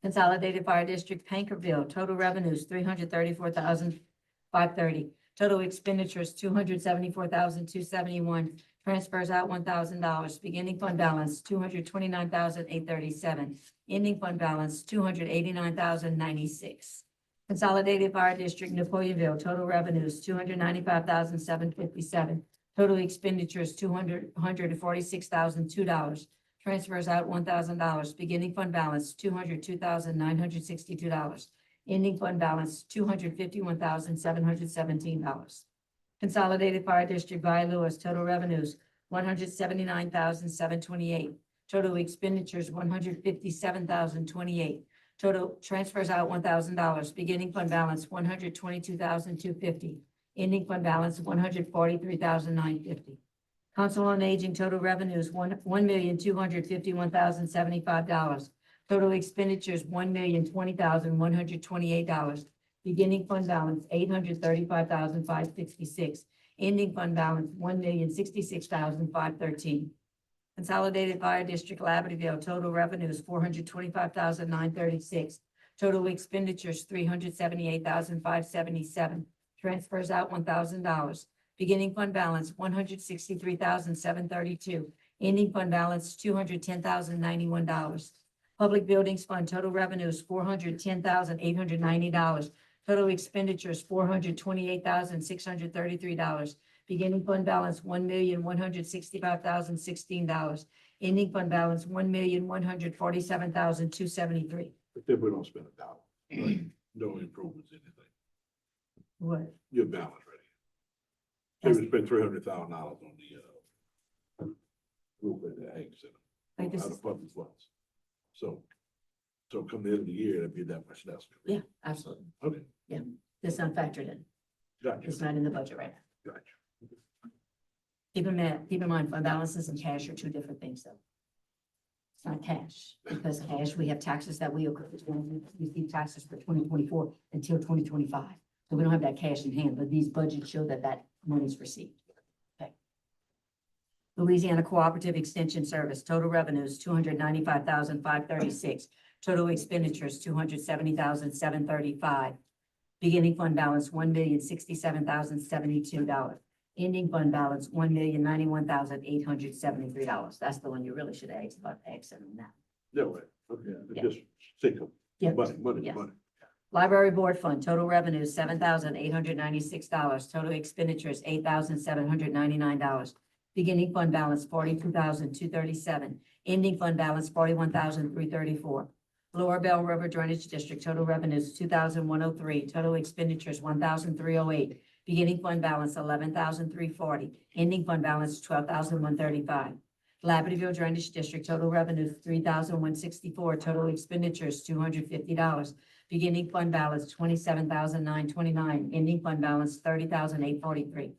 Consolidated Fire District, Pankerville, total revenues, $334,530. Total expenditures, $274,271. Transfers out, $1,000. Beginning fund balance, $229,837. Ending fund balance, $289,096. Consolidated Fire District, Napoleonville, total revenues, $295,757. Total expenditures, $146,002. Transfers out, $1,000. Beginning fund balance, $202,962. Ending fund balance, $251,717. Consolidated Fire District by Lewis, total revenues, 179,728. Total expenditures, 157,028. Total transfers out, $1,000. Beginning fund balance, 122,250. Ending fund balance, 143,950. Council on Aging, total revenues, $1,251,075. Total expenditures, $1,020,128. Beginning fund balance, $835,566. Ending fund balance, $1,066,513. Consolidated Fire District, Labradorville, total revenues, $425,936. Total expenditures, $378,577. Transfers out, $1,000. Beginning fund balance, $163,732. Ending fund balance, $210,091. Public Buildings Fund, total revenues, $410,890. Total expenditures, $428,633. Beginning fund balance, $1,165,016. Ending fund balance, $1,147,273. But then we don't spend a dollar, right? No improvements in anything. What? You're balanced ready. Say we spent $300,000 on the roof at the Ag Center. Like this Out is, of public funds. So come the end of the year, it'd be that much less. yeah, absolutely. Okay, It's not factored in. gotcha, It's not in the budget right now. gotcha. Keep in mind, fund balances and cash are two different things, though. It's not cash, because cash, we have taxes that we receive taxes for 2024 until 2025. So we don't have that cash in hand, but these budgets show that that money's received. Okay. Louisiana Cooperative Extension Service, total revenues, $295,536. Total expenditures, $270,735. Beginning fund balance, $1,067,072. Ending fund balance, $1,091,873. That's the one you really should ask about the exit on that. Yeah, right, okay, Yeah. just think of Yeah. money, Yeah. money. Library Board Fund, total revenues, $7,896. Total expenditures, $8,799. Beginning fund balance, $42,237. Ending fund balance, $41,334. Lower Bell River Drainage District, total revenues, $2,103. Total expenditures, $1,308. Beginning fund balance, $11,340. Ending fund balance, $12,135. Labradorville Drainage District, total revenues, $3,164. Total expenditures, $250. Beginning fund balance, $27,929. Ending fund balance, $30,843.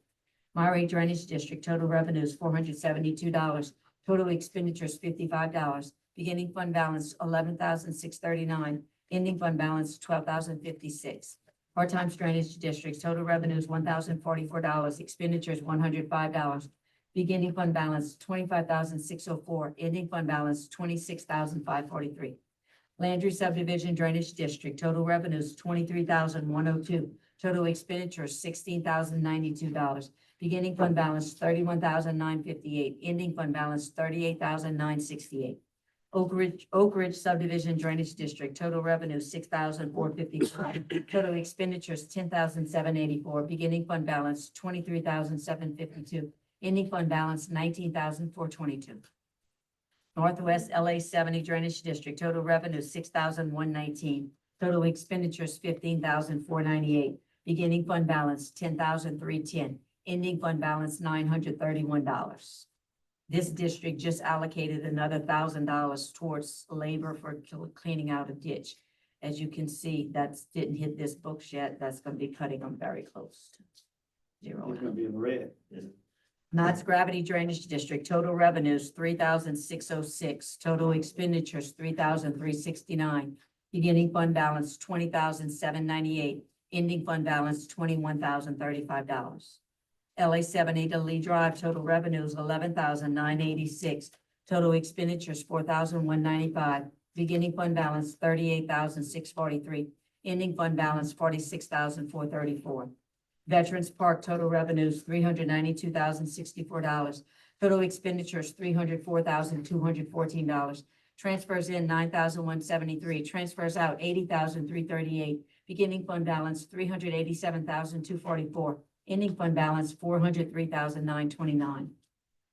Monterey Drainage District, total revenues, $472. Total expenditures, $55. Beginning fund balance, $11,639. Ending fund balance, $12,056. Part-time Drainage Districts, total revenues, $1,044. Expenditures, $105. Beginning fund balance, $25,604. Ending fund balance, $26,543. Landry Subdivision Drainage District, total revenues, $23,102. Total expenditures, $16,092. Beginning fund balance, $31,958. Ending fund balance, $38,968. Oak Ridge Subdivision Drainage District, total revenue, $6,455. Total expenditures, $10,784. Beginning fund balance, $23,752. Ending fund balance, $19,422. Northwest LA 70 Drainage District, total revenue, $6,119. Total expenditures, $15,498. Beginning fund balance, $10,310. Ending fund balance, $931. This district just allocated another $1,000 towards labor for cleaning out a ditch. As you can see, that's didn't hit this books yet. That's going to be cutting them very close to zero. It's gonna be in the red. Knott's Gravity Drainage District, total revenues, $3,606. Total expenditures, $3,369. Beginning fund balance, $20,798. Ending fund balance, $21,035. LA 70 to Lee Drive, total revenues, $11,986. Total expenditures, $4,195. Beginning fund balance, $38,643. Ending fund balance, $46,434. Veterans Park, total revenues, $392,064. Total expenditures, $304,214. Transfers in, $9,173. Transfers out, $80,338. Beginning fund balance, $387,244. Ending fund balance, $403,929.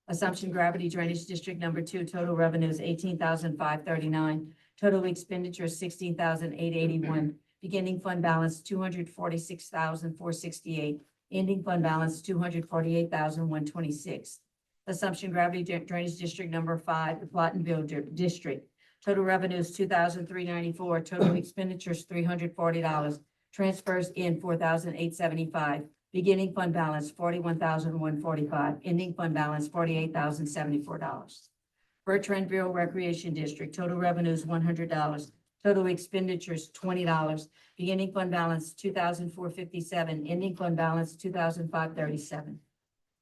Assumption Gravity Drainage District number 2, total revenues, $18,539. Total expenditures, $16,881. Beginning fund balance, $246,468. ending fund balance $248,126. Assumption Gravity Drainage District Number 5, the Plattenville District. Total revenues $2,394, total expenditures $340, transfers in $4,875. Beginning fund balance $41,145, ending fund balance $48,074. Bertrandville Recreation District, total revenues $100, total expenditures $20, beginning fund balance $2,457, ending fund balance $2,537.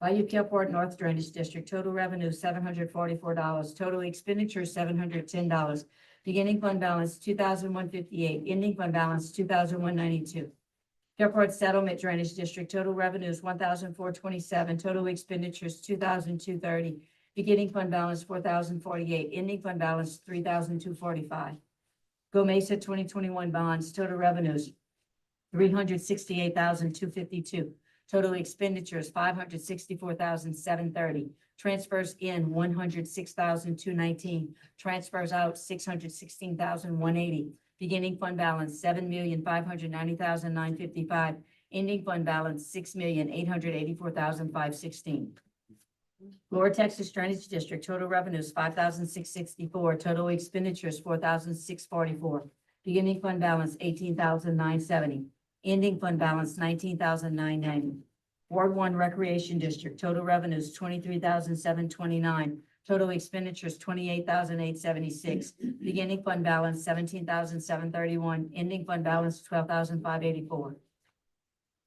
Bayou Killport North Drainage District, total revenue $744, total expenditures $710, beginning fund balance $2,158, ending fund balance $2,192. Killport Settlement Drainage District, total revenues $1,427, total expenditures $2,230, beginning fund balance $4,048, ending fund balance $3,245. Go Mesa 2021 bonds, total revenues $368,252. Total expenditures $564,730. Transfers in $106,219. Transfers out $616,180. Beginning fund balance $7,590,955. Ending fund balance $6,884,516. Lower Texas Drainage District, total revenues $5,664. Total expenditures $4,644. Beginning fund balance $18,970. Ending fund balance $19,990. Ward 1 Recreation District, total revenues $23,729. Total expenditures $28,876. Beginning fund balance $17,731. Ending fund balance $12,584.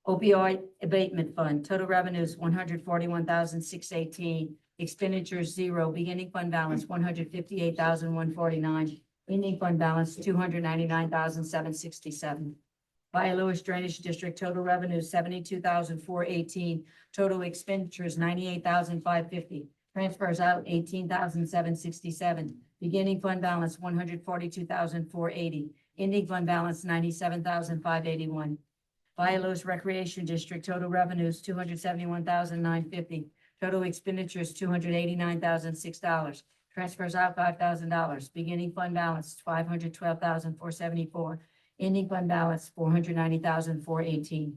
Opioid Abatement Fund, total revenues $141,618. Expenditures $0. Beginning fund balance $158,149. Ending fund balance $299,767. Bayou Lewis Drainage District, total revenues $72,418. Total expenditures $98,550. Transfers out $18,767. Beginning fund balance $142,480. Ending fund balance $97,581. Bayou Lewis Recreation District, total revenues $271,950. Total expenditures $289,006. Transfers out $5,000. Beginning fund balance $512,474. Ending fund balance $490,418.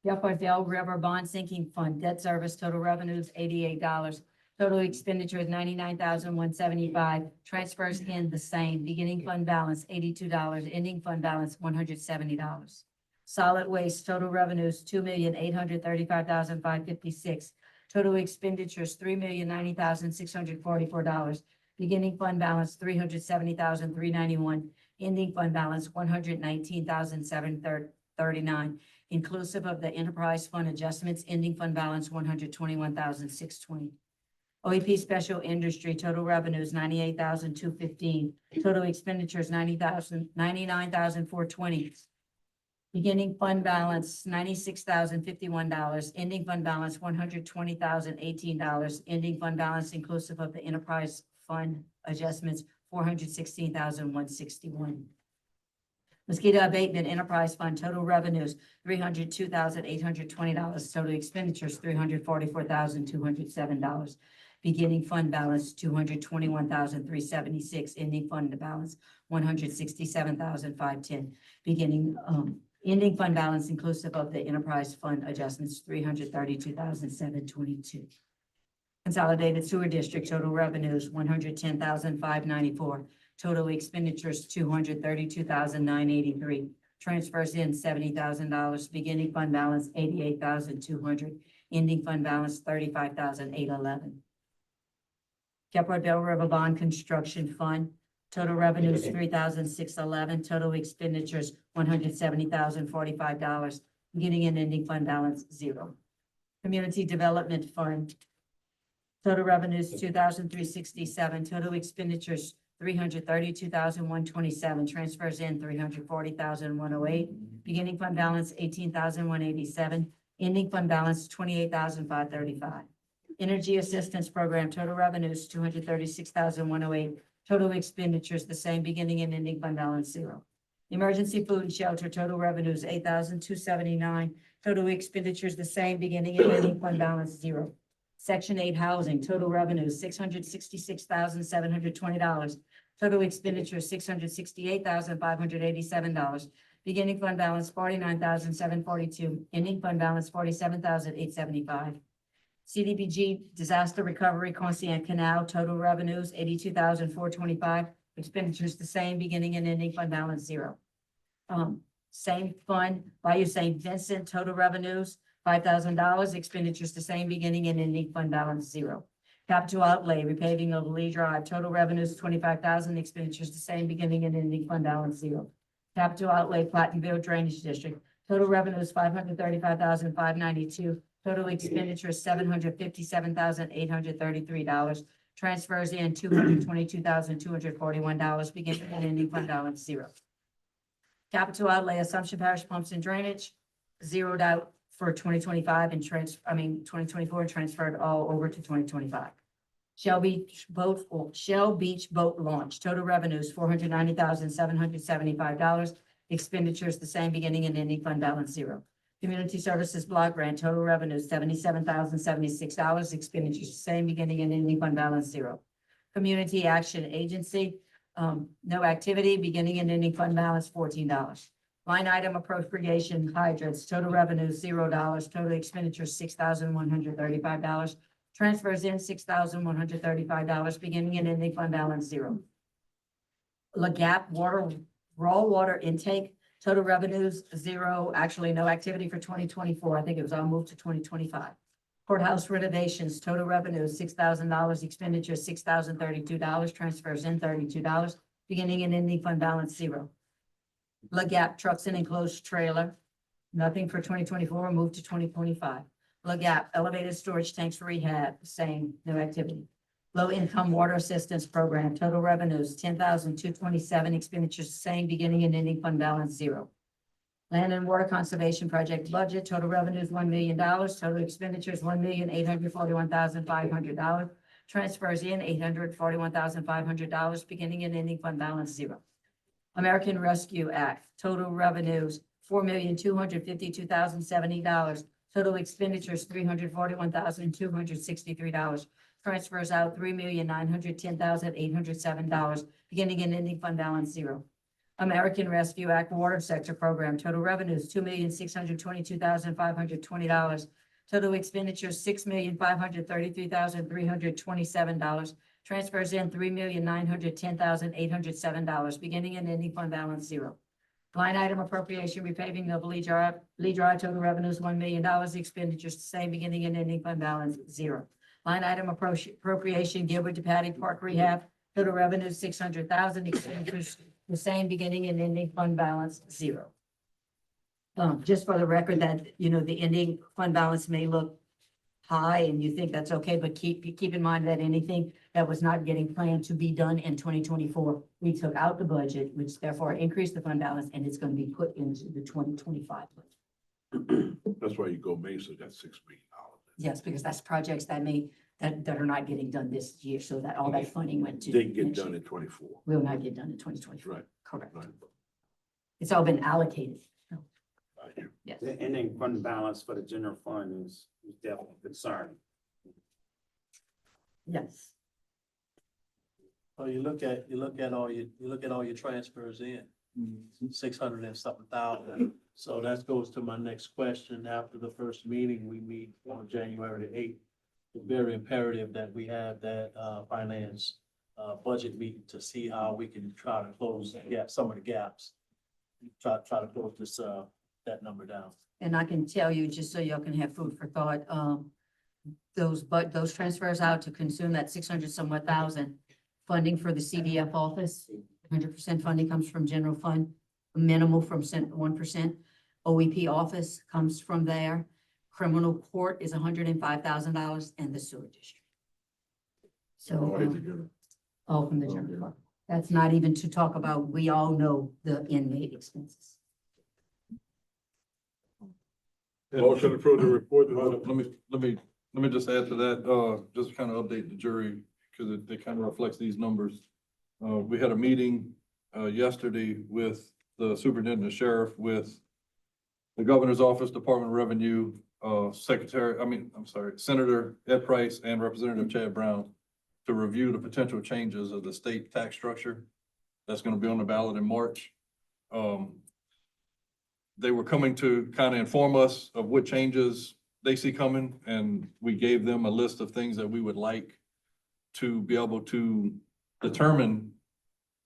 Gulfport Bell River Bond Sinking Fund, debt service, total revenues $88. Total expenditures $99,175. Transfers in the same. Beginning fund balance $82. Ending fund balance $170. Solid Waste, total revenues $2,835,556. Total expenditures $3,090,644. Beginning fund balance $370,391. Ending fund balance $119,739, inclusive of the enterprise fund adjustments. Ending fund balance $121,620. OEP Special Industry, total revenues $98,215. Total expenditures $99,420. Beginning fund balance $96,051. Ending fund balance $120,018. Ending fund balance inclusive of the enterprise fund adjustments $416,161. Mosquito Abatement Enterprise Fund, total revenues $302,820. Total expenditures $344,207. Beginning fund balance $221,376. Ending fund balance $167,510. Ending fund balance inclusive of the enterprise fund adjustments $332,722. Consolidated Sewer District, total revenues $110,594. Total expenditures $232,983. Transfers in $70,000. Beginning fund balance $88,200. Ending fund balance $35,811. Killport Bell River Bond Construction Fund, total revenues $3,611. Total expenditures $170,045. Beginning and ending fund balance $0. Community Development Fund, total revenues $2,367. Total expenditures $332,127. Transfers in $340,108. Beginning fund balance $18,187. Ending fund balance $28,535. Energy Assistance Program, total revenues $236,108. Total expenditures the same. Beginning and ending fund balance $0. Emergency Food and Shelter, total revenues $8,279. Total expenditures the same. Beginning and ending fund balance $0. Section 8 Housing, total revenues $666,720. Total expenditures $668,587. Beginning fund balance 49,742. Ending fund balance 47,875. CDBG Disaster Recovery Conscient Canal, total revenues 82,425. Expenditures the same, beginning and ending fund balance 0. Same fund, Bayou St. Vincent, total revenues $5,000. Expenditures the same, beginning and ending fund balance 0. Capital outlay, repaving of Lee Drive, total revenues 25,000. Expenditures the same, beginning and ending fund balance 0. Capital outlay, Platinville Drainage District, total revenues $535,592. Total expenditures $757,833. Transfers in $222,241, beginning and ending fund balance 0. Capital outlay, Assumption Parish Pumps and Drainage, zeroed out for 2025 and 2024 and transferred all over to 2025. Shell Beach Boat Launch, total revenues $490,775. Expenditures the same, beginning and ending fund balance 0. Community Services Block Grant, total revenues $77,076. Expenditures the same, beginning and ending fund balance 0. Community Action Agency, no activity, beginning and ending fund balance $14. Line item appropriation hydrants, total revenues $0. Total expenditures $6,135. Transfers in $6,135, beginning and ending fund balance 0. LaGap raw water intake, total revenues 0. Actually, no activity for 2024. I think it was all moved to 2025. Courthouse renovations, total revenues $6,000. Expenditures $6,032. Transfers in $32, beginning and ending fund balance 0. LaGap trucks and enclosed trailer, nothing for 2024, moved to 2025. LaGap elevated storage tanks rehab, same, no activity. Low income water assistance program, total revenues $10,227. Expenditures same, beginning and ending fund balance 0. Land and water conservation project budget, total revenues $1 million. Total expenditures $1,841,500. Transfers in $841,500, beginning and ending fund balance 0. American Rescue Act, total revenues $4,252,070. Total expenditures $341,263. Transfers out $3,910,807, beginning and ending fund balance 0. American Rescue Act Water Sector Program, total revenues $2,622,520. Total expenditures $6,533,327. Transfers in $3,910,807, beginning and ending fund balance 0. Line item appropriation repaving of Lee Drive, total revenues $1 million. Expenditures the same, beginning and ending fund balance 0. Line item appropriation Gilbert to Patty Park rehab, total revenues $600,000. Expenditures the same, beginning and ending fund balance 0. Just for the record that, the ending fund balance may look high and you think that's okay, but keep in mind that anything that was not getting planned to be done in 2024, we took out the budget, which therefore increased the fund balance, and it's going to be put into the 2025 budget. That's why you go Mesa, that's $6 million. Yes, because that's projects that are not getting done this year, so that all that funding went to. Didn't get next done year. in 24. Will not get done in 2024. Right. Correct. Right. It's all been allocated. Yes. The ending fund balance for the general fund is definitely concerning. Yes. Well, you look at all your transfers in, 600 and something thousand. So that goes to my next question. After the first meeting, we meet on January the 8th. It's very imperative that we have that, finance, budget meeting to see how we can try to close some of the gaps. Try to close this, that number down. And I can tell you, just so y'all can have food for thought, those transfers out to consume that 600 somewhat thousand, funding for the CDF office, 100% funding comes from general fund, minimal from 1%. OEP office comes from there. Criminal court is $105,000 and the sewer district. So, all from the general fund. That's not even to talk about, we all know the inmate expenses. Motion to approve the report. Let me just add to that, just kind of update the jury, because it kind of reflects these numbers. We had a meeting, yesterday with the superintendent and sheriff, with the governor's office, Department of Revenue, Senator Ed Price and Representative Chad Brown, to review the potential changes of the state tax structure that's going to be on the ballot in March. they were coming to kind of inform us of what changes they see coming, and we gave them a list of things that we would like to be able to determine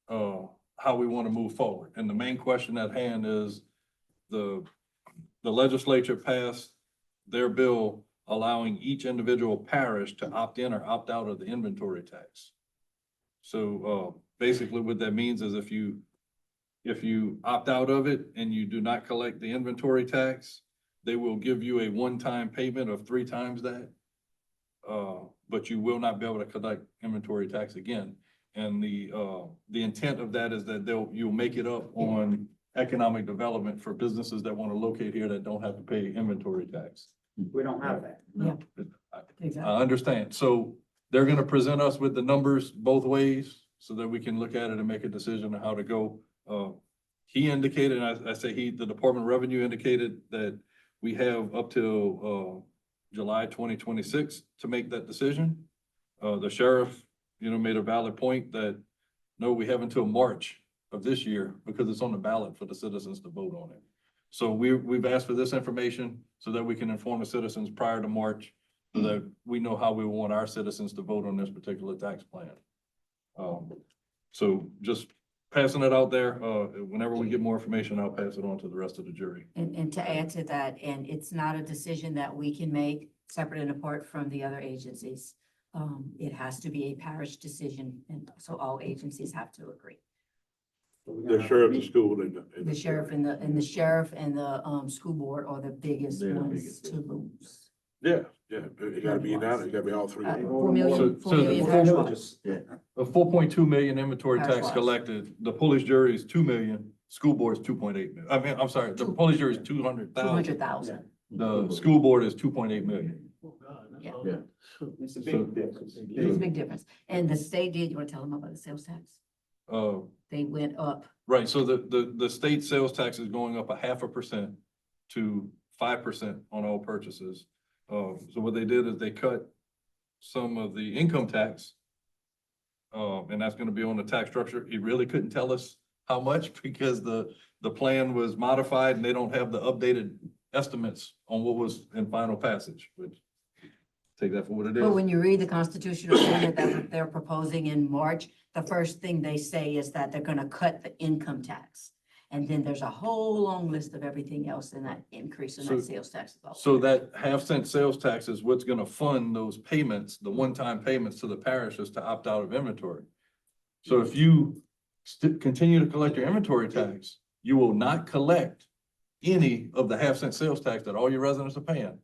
how we want to move forward. And the main question at hand is the legislature passed their bill allowing each individual parish to opt in or opt out of the inventory tax. So basically what that means is if you opt out of it and you do not collect the inventory tax, they will give you a one-time payment of 3 times that. But you will not be able to collect inventory tax again. And the intent of that is that you'll make it up on economic development for businesses that want to locate here that don't have to pay inventory tax. We don't have that. Yeah. I Exactly. understand. So they're gonna present us with the numbers both ways so that we can look at it and make a decision on how to go. He indicated, and I say the Department of Revenue indicated that we have up till July 2026 to make that decision. The sheriff, made a valid point that, no, we have until March of this year because it's on the ballot for the citizens to vote on it. So we've asked for this information so that we can inform the citizens prior to March, so that we know how we want our citizens to vote on this particular tax plan. So just passing it out there, whenever we get more information, I'll pass it on to the rest of the jury. And to add to that, and it's not a decision that we can make separate and apart from the other agencies. It has to be a parish decision, and so all agencies have to agree. The sheriff, the school, and The sheriff and the sheriff and the school board are the biggest They're the ones biggest, to lose. Yeah, it gotta be unanimous, it gotta be all 3. 4 million, So 4 million the parish full- wise. A 4.2 million inventory tax Parish-wise. collected, the police jury is 2 million, school board is 2.8 million. I mean, I'm sorry, the police jury is 200,000. 200,000. The school board is 2.8 million. Oh, God, that's Yeah. all. Yeah. It's a So- big difference. It's a big difference. And the state did, you want to tell them about the sales tax? Uh, They went up. Right, so the state sales tax is going up 0.5% to 5% on all purchases. So what they did is they cut some of the income tax. And that's gonna be on the tax structure. He really couldn't tell us how much because the plan was modified and they don't have the updated estimates on what was in final passage, which take that for what it But is. when you read the constitutional amendment that they're proposing in March, the first thing they say is that they're gonna cut the income tax. And then there's a whole long list of everything else in that increase in So- that sales tax. So that 0.5 cent sales tax is what's gonna fund those payments, the one-time payments to the parishes to opt out of inventory. So if you continue to collect your inventory tax, you will not collect any of the 0.5 cent sales tax that all your residents are paying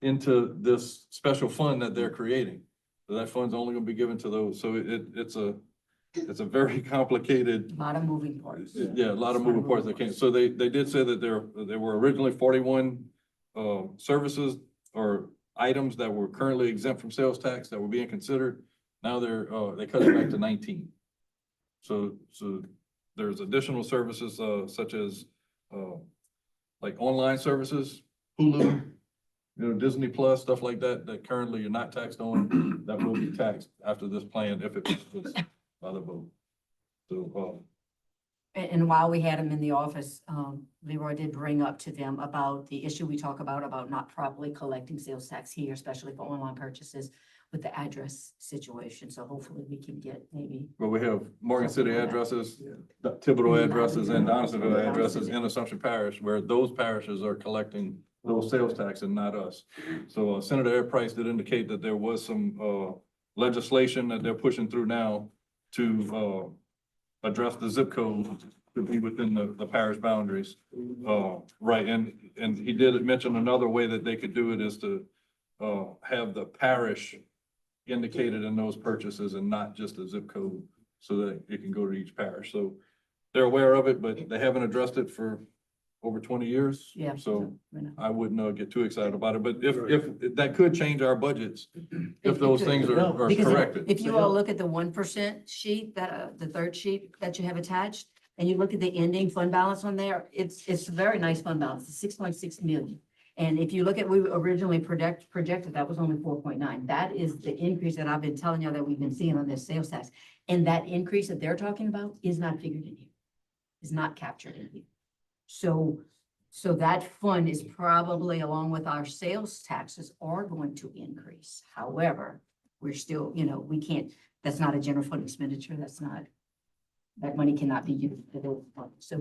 into this special fund that they're creating. So that fund's only gonna be given to those. So it's a very complicated. A lot of moving parts. Yeah, a lot of moving parts that came. So they did say that there were originally 41 services or items that were currently exempt from sales tax that were being considered. Now they cut it back to 19. So there's additional services such as like online services, Hulu, Disney Plus, stuff like that, that currently you're not taxed on, that will be taxed after this plan if it passes by the vote. So, And while we had him in the office, Leroy did bring up to them about the issue we talk about not properly collecting sales tax here, especially for online purchases with the address situation. So hopefully we can get maybe. but we have Morgan City addresses, Thibodeau addresses, and Donaldsonville addresses in Assumption Parish, where those parishes are collecting those sales tax and not us. So Senator Ed Price did indicate that there was some legislation that they're pushing through now to address the zip code to be within the parish boundaries. Right, and he did mention another way that they could do it is to have the parish indicated in those purchases and not just a zip code, so that it can go to each parish. So they're aware of it, but they haven't addressed it for over 20 years. Yeah. So we're not- I wouldn't get too excited about it, but if that could change our budgets, if those things are Because corrected. if you all look at the 1% sheet, that, the third sheet that you have attached, and you look at the ending fund balance on there, it's a very nice fund balance, it's 6.6 million. And if you look at, we originally projected, that was only 4.9. That is the increase that I've been telling you that we've been seeing on this sales tax. And that increase that they're talking about is not figured in here, is not captured in here. So that fund is probably, along with our sales taxes, are going to increase. However, we're still, we can't, that's not a general fund expenditure. That's not, that money cannot be used for those funds.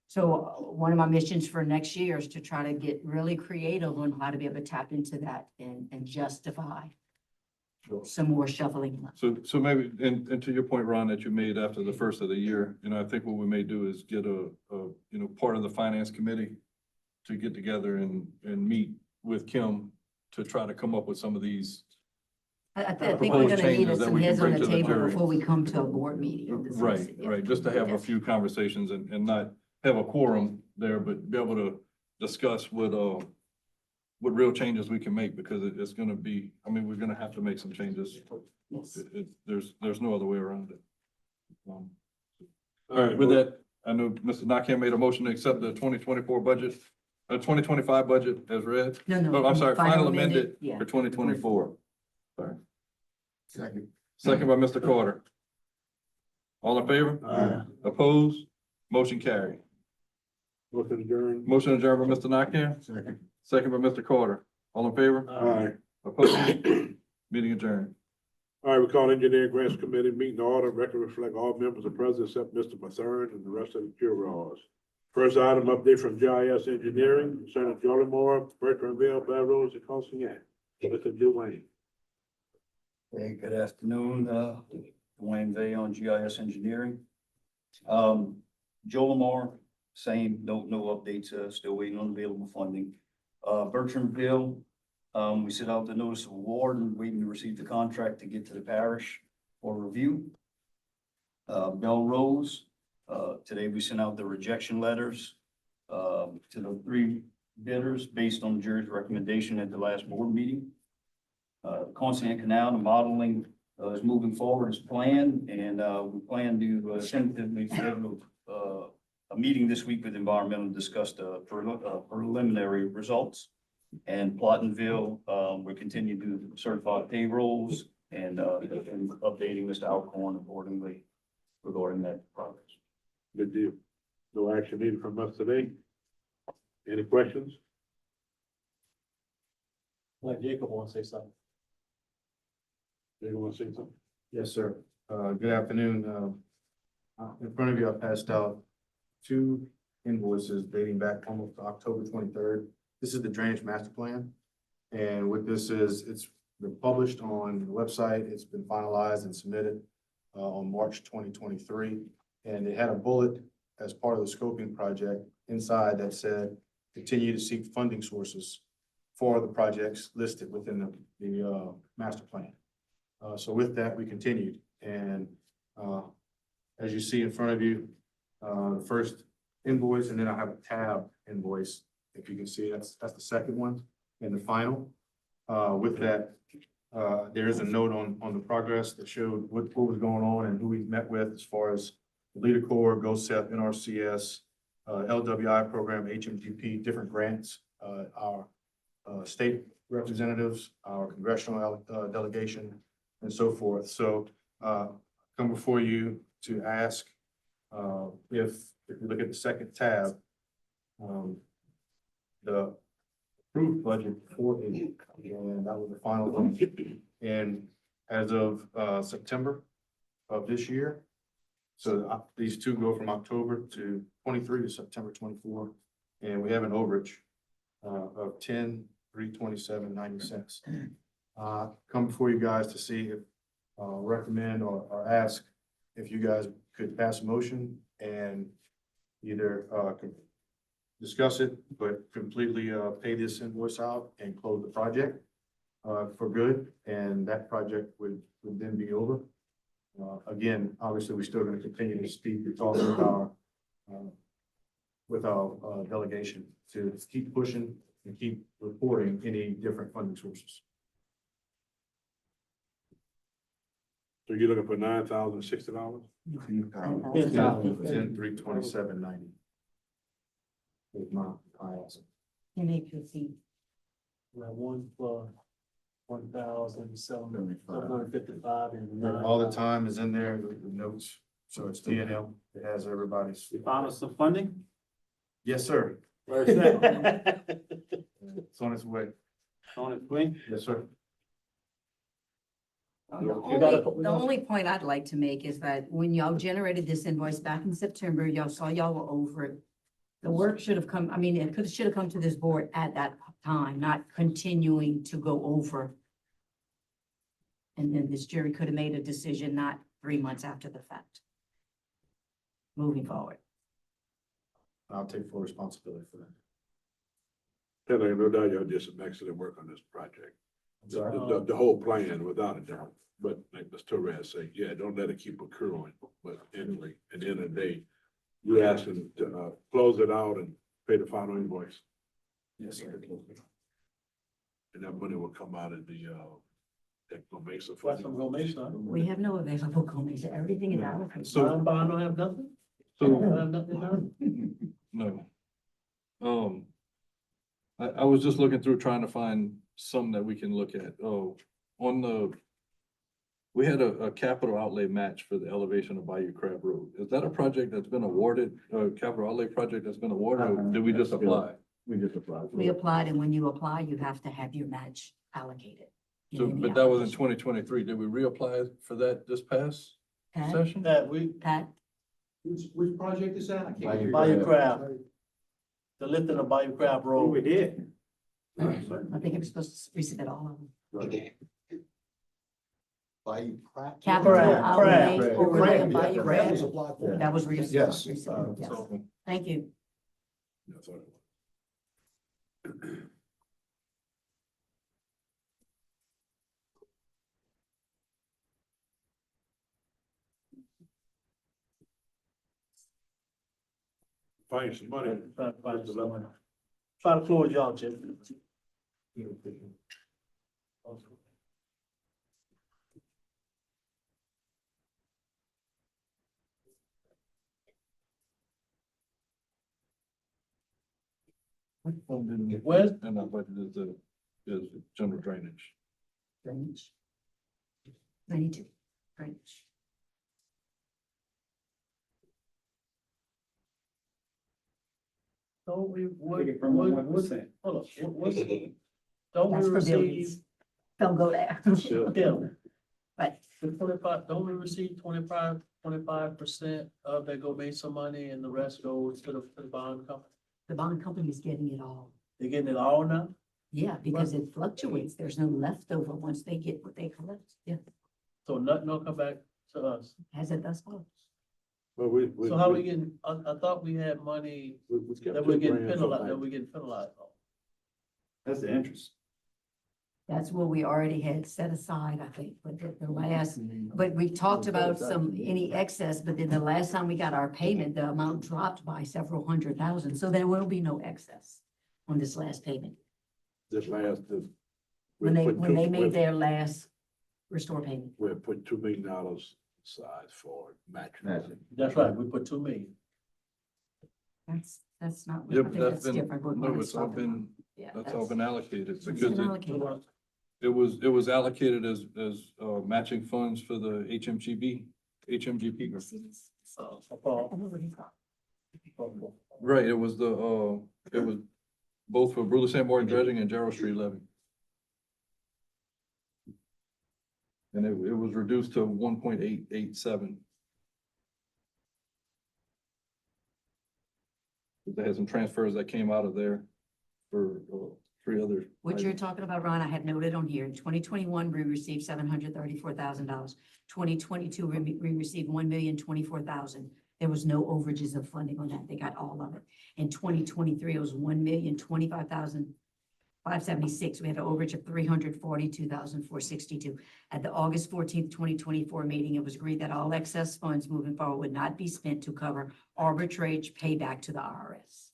So one of my missions for next year is to try to get really creative on how to be able to tap into that and justify some more shuffling. So maybe, and to your point, Ron, that you made after the first of the year, I think what we may do is get a part of the finance committee to get together and meet with Kim to try to come up with some of these. I think we're Proposed gonna need changes that some we can heads on bring the to the table jury. before we come to a board meeting. and discuss Right, it. Yeah. right, just to have a Yeah. few conversations and not have a quorum there, but be able to discuss what real changes we can make, because it's gonna be, we're gonna have to make some changes. Yes. There's no other way around it. All right, With that, I know Mr. Nakam made a motion to accept the 2024 budget, 2025 budget as read. No. Oh, I'm sorry, final amended, amended yeah. for 2024. Sorry. Second. Second by Mr. Carter. All in favor? Aye. Opposed? Motion carried. motion adjourned. Motion adjourned by Mr. Nakam, Second. second by Mr. Carter. All in favor? Aye. Opposed? Meeting adjourned. All right, we call engineering grants committee meeting to order. Record reflect all members are present except Mr. Mathern and the rest of the jurors. First item, update from GIS Engineering, Senator Jollymore, Bertrandville, Belrose, and Consignant. Mr. Dwayne. Hey, good afternoon, Dwayne Vay on GIS Engineering. Joe Lamar, same, no updates, still waiting on available funding. Bertrandville, we sent out the notice of award and waiting to receive the contract to get to the parish for review. Belrose, today we sent out the rejection letters, to the 3 bidders based on the jury's recommendation at the last board meeting. Consignant Canal, the modeling is moving forward as planned, and we plan to tentatively schedule a meeting this week with environmental to discuss the preliminary results. And Plottonville, we continue to certify payrolls and updating Mr. Alcorn accordingly regarding that progress. Good deal. No action needed from us today. Any questions? Like Jacob wants to say something. Anyone want to say something? Yes, sir. Good afternoon. In front of you, I passed out 2 invoices dating back almost to October 23rd. This is the drainage master plan. And what this is, it's been published on the website. It's been finalized and submitted on March 2023. And it had a bullet as part of the scoping project inside that said, continue to seek funding sources for the projects listed within the master plan. So with that, we continued, and as you see in front of you, the first invoice, and then I have a tab invoice. If you can see, that's the second one and the final. With that, there is a note on the progress that showed what was going on and who we met with as far as Leader Corps, GOSEP, NRCS, LWI program, HMGP, different grants, our state representatives, our congressional delegation, and so forth. So come before you to ask if you look at the second tab, the approved budget for it, and that was the final one. And as of September of this year, so these 2 go from October to 23 to September 24, and we have an overage of 10,327.90 cents. Come before you guys to see if, recommend or ask if you guys could pass a motion and either, could discuss it, but completely, pay this invoice out and close the project, for good. And that project would then be over. Again, obviously, we're still going to continue to speak and talk with our delegation to keep pushing and keep reporting any different funding sources. So you're looking for $9,060? 10,327.90. With my eyes. NAPC. One for 1,755 and All the time is in there, the notes, so it's DNL, it has everybody's. You found us some funding? Yes, sir. Where's that? It's on its way. On its way? Yes, sir. The only point I'd like to make is that when y'all generated this invoice back in September, y'all saw y'all were over it. The work should have come, I mean, should have come to this board at that time, not continuing to go over. And then this jury could have made a decision not 3 months after the fact. Moving forward. I'll take full responsibility for that. And I no doubt y'all did some excellent work on this project. The whole plan, without a doubt. But like Ms. Torres said, yeah, don't let it keep accruing. But anyway, at the end of the day, you asked them to, close it out and pay the final invoice. Yes, sir. And that money will come out of the, that Mesa What's fund. some Gomesa? We have no available coins. Everything is allocated. So, bond don't have nothing? So, Don't have nothing done? no. I was just looking through trying to find some that we can look at. Oh, we had a capital outlay match for the elevation of Bayou Crab Road. Is that a project that's been awarded, a capital outlay project that's been awarded, or did we just apply? We just applied. We applied, and when you apply, you have to have your match allocated. in So, any but that was in application. 2023. Did we reapply for that this past Pat, session? That we, Pat, Which project is that? I can't. Bayou Crab, the lifting of Bayou Crab Oh, Road. we did. I think it was supposed to resubmit all of them. Capital Crab, outlay crab, overlay crab, of Bayou yeah, Crab. applied for. That was Yes. resubmitted, yes. So, Thank you. Yeah, I thought it was. Find some money. try to find some. Try to close y'all, Jim. Where's- And our budget is general drainage. Drainage. 92, drainage. Don't we, what, Take it from what, 1%. hold on, what's, don't we That's for receive, buildings. Don't go there. yeah, But the 25, don't we receive 25% of that go make some money and the rest goes to the bond company? the bond company is getting it all. They're getting it all now? Yeah, because it fluctuates. There's no leftover once they get what they collect. Yeah, So nothing will come back to us. has it thus far? Well, So how we getting, I thought we had money we kept that we're 2 getting grand for penalized, like- that we're getting penalized on. That's the interest. That's what we already had set aside, I think, but the last, but we talked about any excess, but then the last time we got our payment, the amount dropped by several $100,000, so there will be no excess on this last payment. This last, this. When they made their last restore payment. We put $2 million aside for matching. Matching. That's right, we put 2 million. That's not, I Yep, think that's that's been, different. We're no, gonna it's all swap it been, out. Yeah, that's all been allocated it's been because allocated. it was allocated as matching funds for the HMGP. Receipts. Paul. Right, it was both for Bruley St. Martin dredging and Gerald Street levy. And it was reduced to 1.887. They had some transfers that came out of there for 3 other. What you're talking about, Ron, I had noted on here, in 2021, we received $734,000. 2022, we received $1,024,000. There was no overages of funding on that. They got all of it. In 2023, it was $1,025,576. We had an overage of $342,462. At the August 14th, 2024 meeting, it was agreed that all excess funds moving forward would not be spent to cover arbitrage payback to the IRS.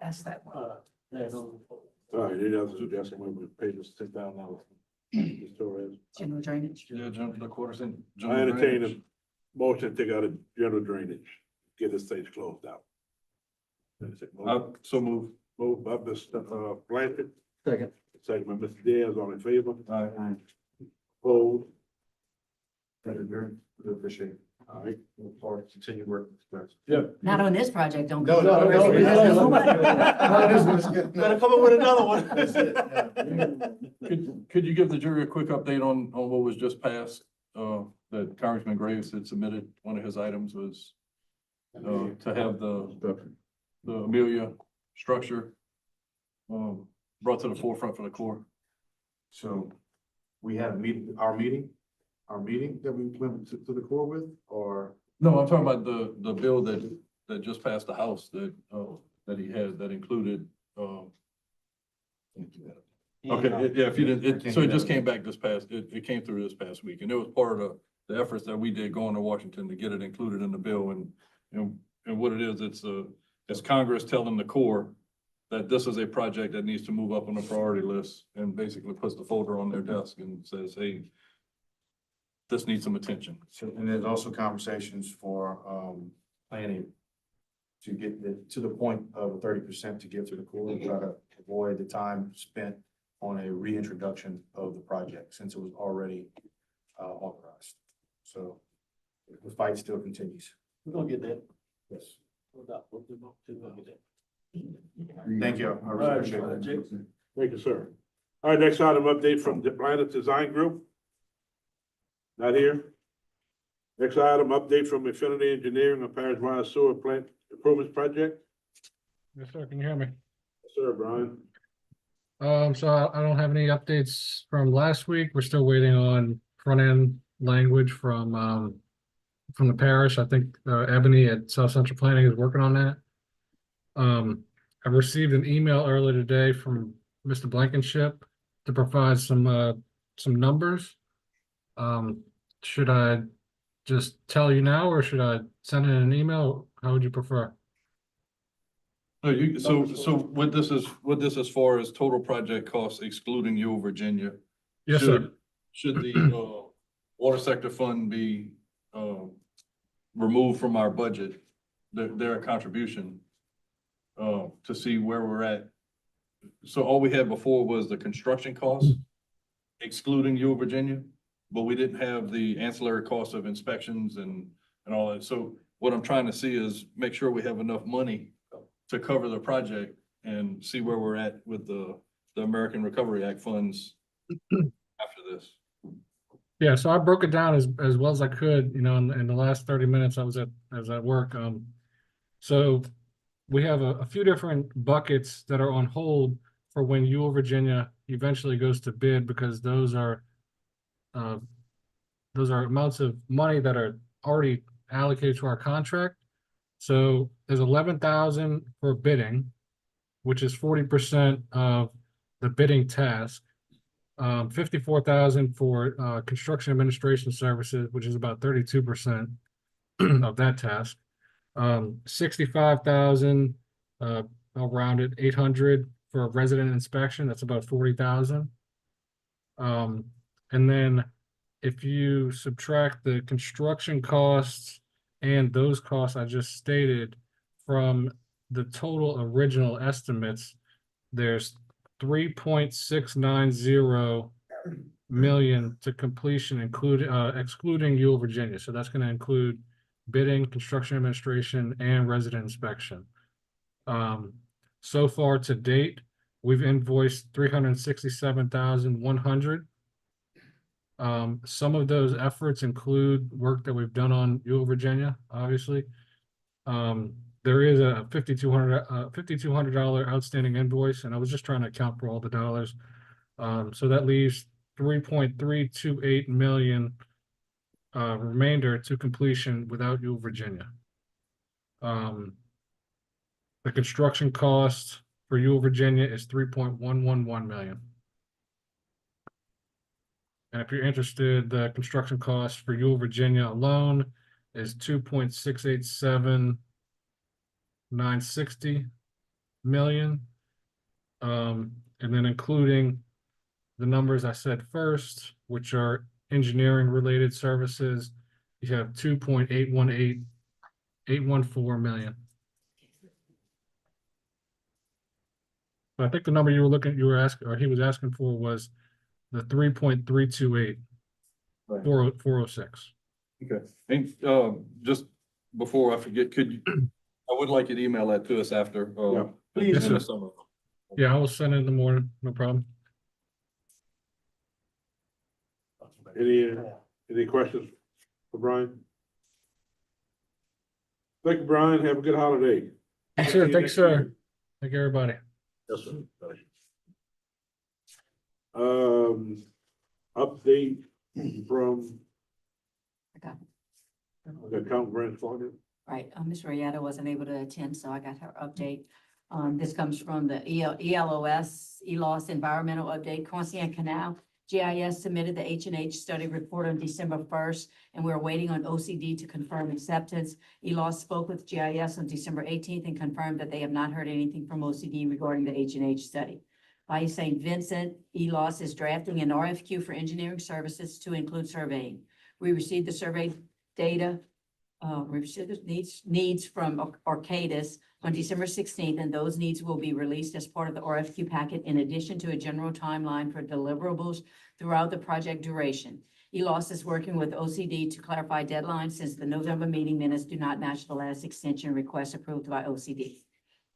That's that one. Yeah, no. All right, any other suggestion when we pay this $10,000? Ms. Torres? General drainage. Yeah, the quarters in. I entertain a motion to take out a general drainage, get this stage closed out. So move. Moved by Mr. Blanchard, Second. second by Mr. Diaz, all in favor, Aye. opposed, Thank you, very, really appreciate it. all right. Look forward like to continue working with you guys. Yeah. Not on this project, don't. No, go. Gotta come up with another one. Could you give the jury a quick update on what was just passed? That Congressman Graves had submitted, one of his items was to have the Amelia structure brought to the forefront for the Corps. So we had a meeting, our meeting that we went to the Corps with, or? No, I'm talking about the bill that just passed the House that he had, that included, okay, yeah, if you didn't, so it just came back it came through this past week, and it was part of the efforts that we did going to Washington to get it included in the bill, and what it is, it's Congress telling the Corps that this is a project that needs to move up on the priority list, and basically puts the folder on their desk and says, hey, this needs some attention. So, and there's also conversations for, planning to get to the point of 30% to give to the Corps, try to avoid the time spent on a reintroduction of the project since it was already, authorized. So the fight still continues. We're gonna get that. Yes. No doubt. We'll get that. Thank you. I really appreciate All right, Jake. that. Thank you, sir. All right, next item, update from the Planet Design Group. Not here. Next item, update from Infinity Engineering on Parish-wide sewer plant improvements project. Yes, sir. Can you hear me? Yes, sir, Brian. So I don't have any updates from last week. We're still waiting on front end language from the parish. I think Ebony at South Central Planning is working on that. I received an email earlier today from Mr. Blankenship to provide some numbers. Should I just tell you now, or should I send in an email? How would you prefer? No, so what this is as far as total project costs excluding U of Virginia? Yes, sir. Should the water sector fund be removed from our budget, their contribution to see where we're at? So all we had before was the construction costs excluding U of Virginia, but we didn't have the ancillary costs of inspections and all that. So what I'm trying to see is make sure we have enough money to cover the project and see where we're at with the American Recovery Act funds after this. Yeah, so I broke it down as well as I could, in the last 30 minutes I was at work. So we have a few different buckets that are on hold for when U of Virginia eventually goes to bid, because those are amounts of money that are already allocated to our contract. So there's 11,000 for bidding, which is 40% of the bidding task. 54,000 for construction administration services, which is about 32% of that task. 65,000, around it, 800 for resident inspection. That's about 40,000. And then if you subtract the construction costs and those costs I just stated from the total original estimates, there's 3.690 million to completion, excluding U of Virginia. So that's going to include bidding, construction administration, and resident inspection. So far to date, we've invoiced 367,100. Some of those efforts include work that we've done on U of Virginia, obviously. There is a $5,200 outstanding invoice, and I was just trying to account for all the dollars. So that leaves 3.328 million remainder to completion without U of Virginia. The construction cost for U of Virginia is 3.111 million. And if you're interested, the construction cost for U of Virginia alone is 2.687,960 million. And then including the numbers I said first, which are engineering related services, you have 2.814 million. But I think the number he was asking for was the 3.328, Right. 406. Okay, and just before I forget, could you, I would like you to email that to us after, Yeah. Please, in the sir. summer. Yeah, I will send it in the morning, no problem. Any questions for Brian? Thank you, Brian. Have a good holiday. Thanks, sir. Thanks, sir. Thank you, everybody. Yes, sir. Update from I got it. the account branch for Right, Ms. Rayetta wasn't able to attend, so I got her update. This comes from the ELOS Environmental Update, Conscient Canal. GIS submitted the H&H study report on December 1st, and we're waiting on OCD to confirm acceptance. ELOS spoke with GIS on December 18th and confirmed that they have not heard anything from OCD regarding the H&H study. By St. Vincent, ELOS is drafting an RFQ for engineering services to include surveying. We received the survey data needs from Arcadis on December 16th, and those needs will be released as part of the RFQ packet in addition to a general timeline for deliverables throughout the project duration. ELOS is working with OCD to clarify deadlines since the November meeting minutes do not match the last extension request approved by OCD.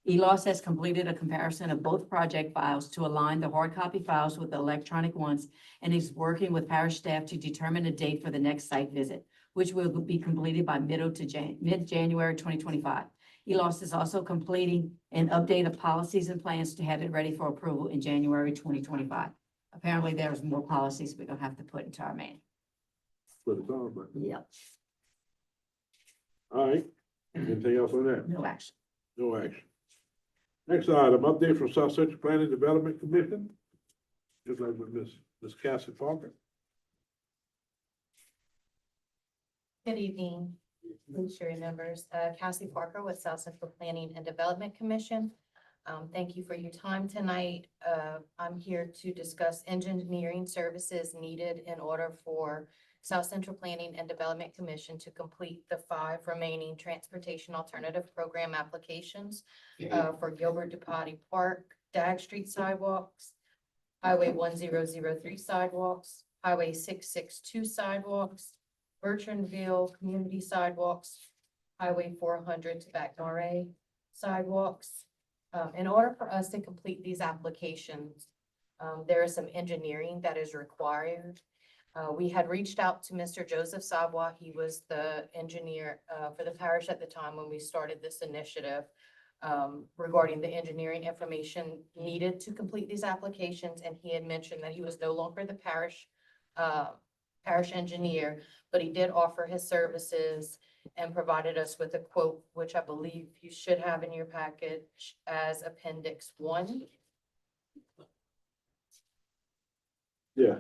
ELOS has completed a comparison of both project files to align the hard copy files with the electronic ones and is working with parish staff to determine a date for the next site visit, which will be completed by mid-January 2025. ELOS is also completing an update of policies and plans to have it ready for approval in January 2025. Apparently, there's more policies we're gonna have to put into our manual. Yep, All right, anything else on that? no action. No action. Next item, update from South Central Planning Development Commission. Just like with Ms. Cassie Parker. Good evening, jury members. Cassie Parker with South Central Planning and Development Commission. Thank you for your time tonight. I'm here to discuss engineering services needed in order for South Central Planning and Development Commission to complete the 5 remaining Transportation Alternative Program applications for Gilbert Dupaty Park, Dag Street sidewalks, Highway 1003 sidewalks, Highway 662 sidewalks, Bertrandville Community Sidewalks, Highway 400 to Backnare sidewalks. In order for us to complete these applications, there is some engineering that is required. We had reached out to Mr. Joseph Savoy. He was the engineer for the parish at the time when we started this initiative regarding the engineering information needed to complete these applications. And he had mentioned that he was no longer the parish engineer, but he did offer his services and provided us with a quote, which I believe you should have in your package as Appendix 1. Yeah.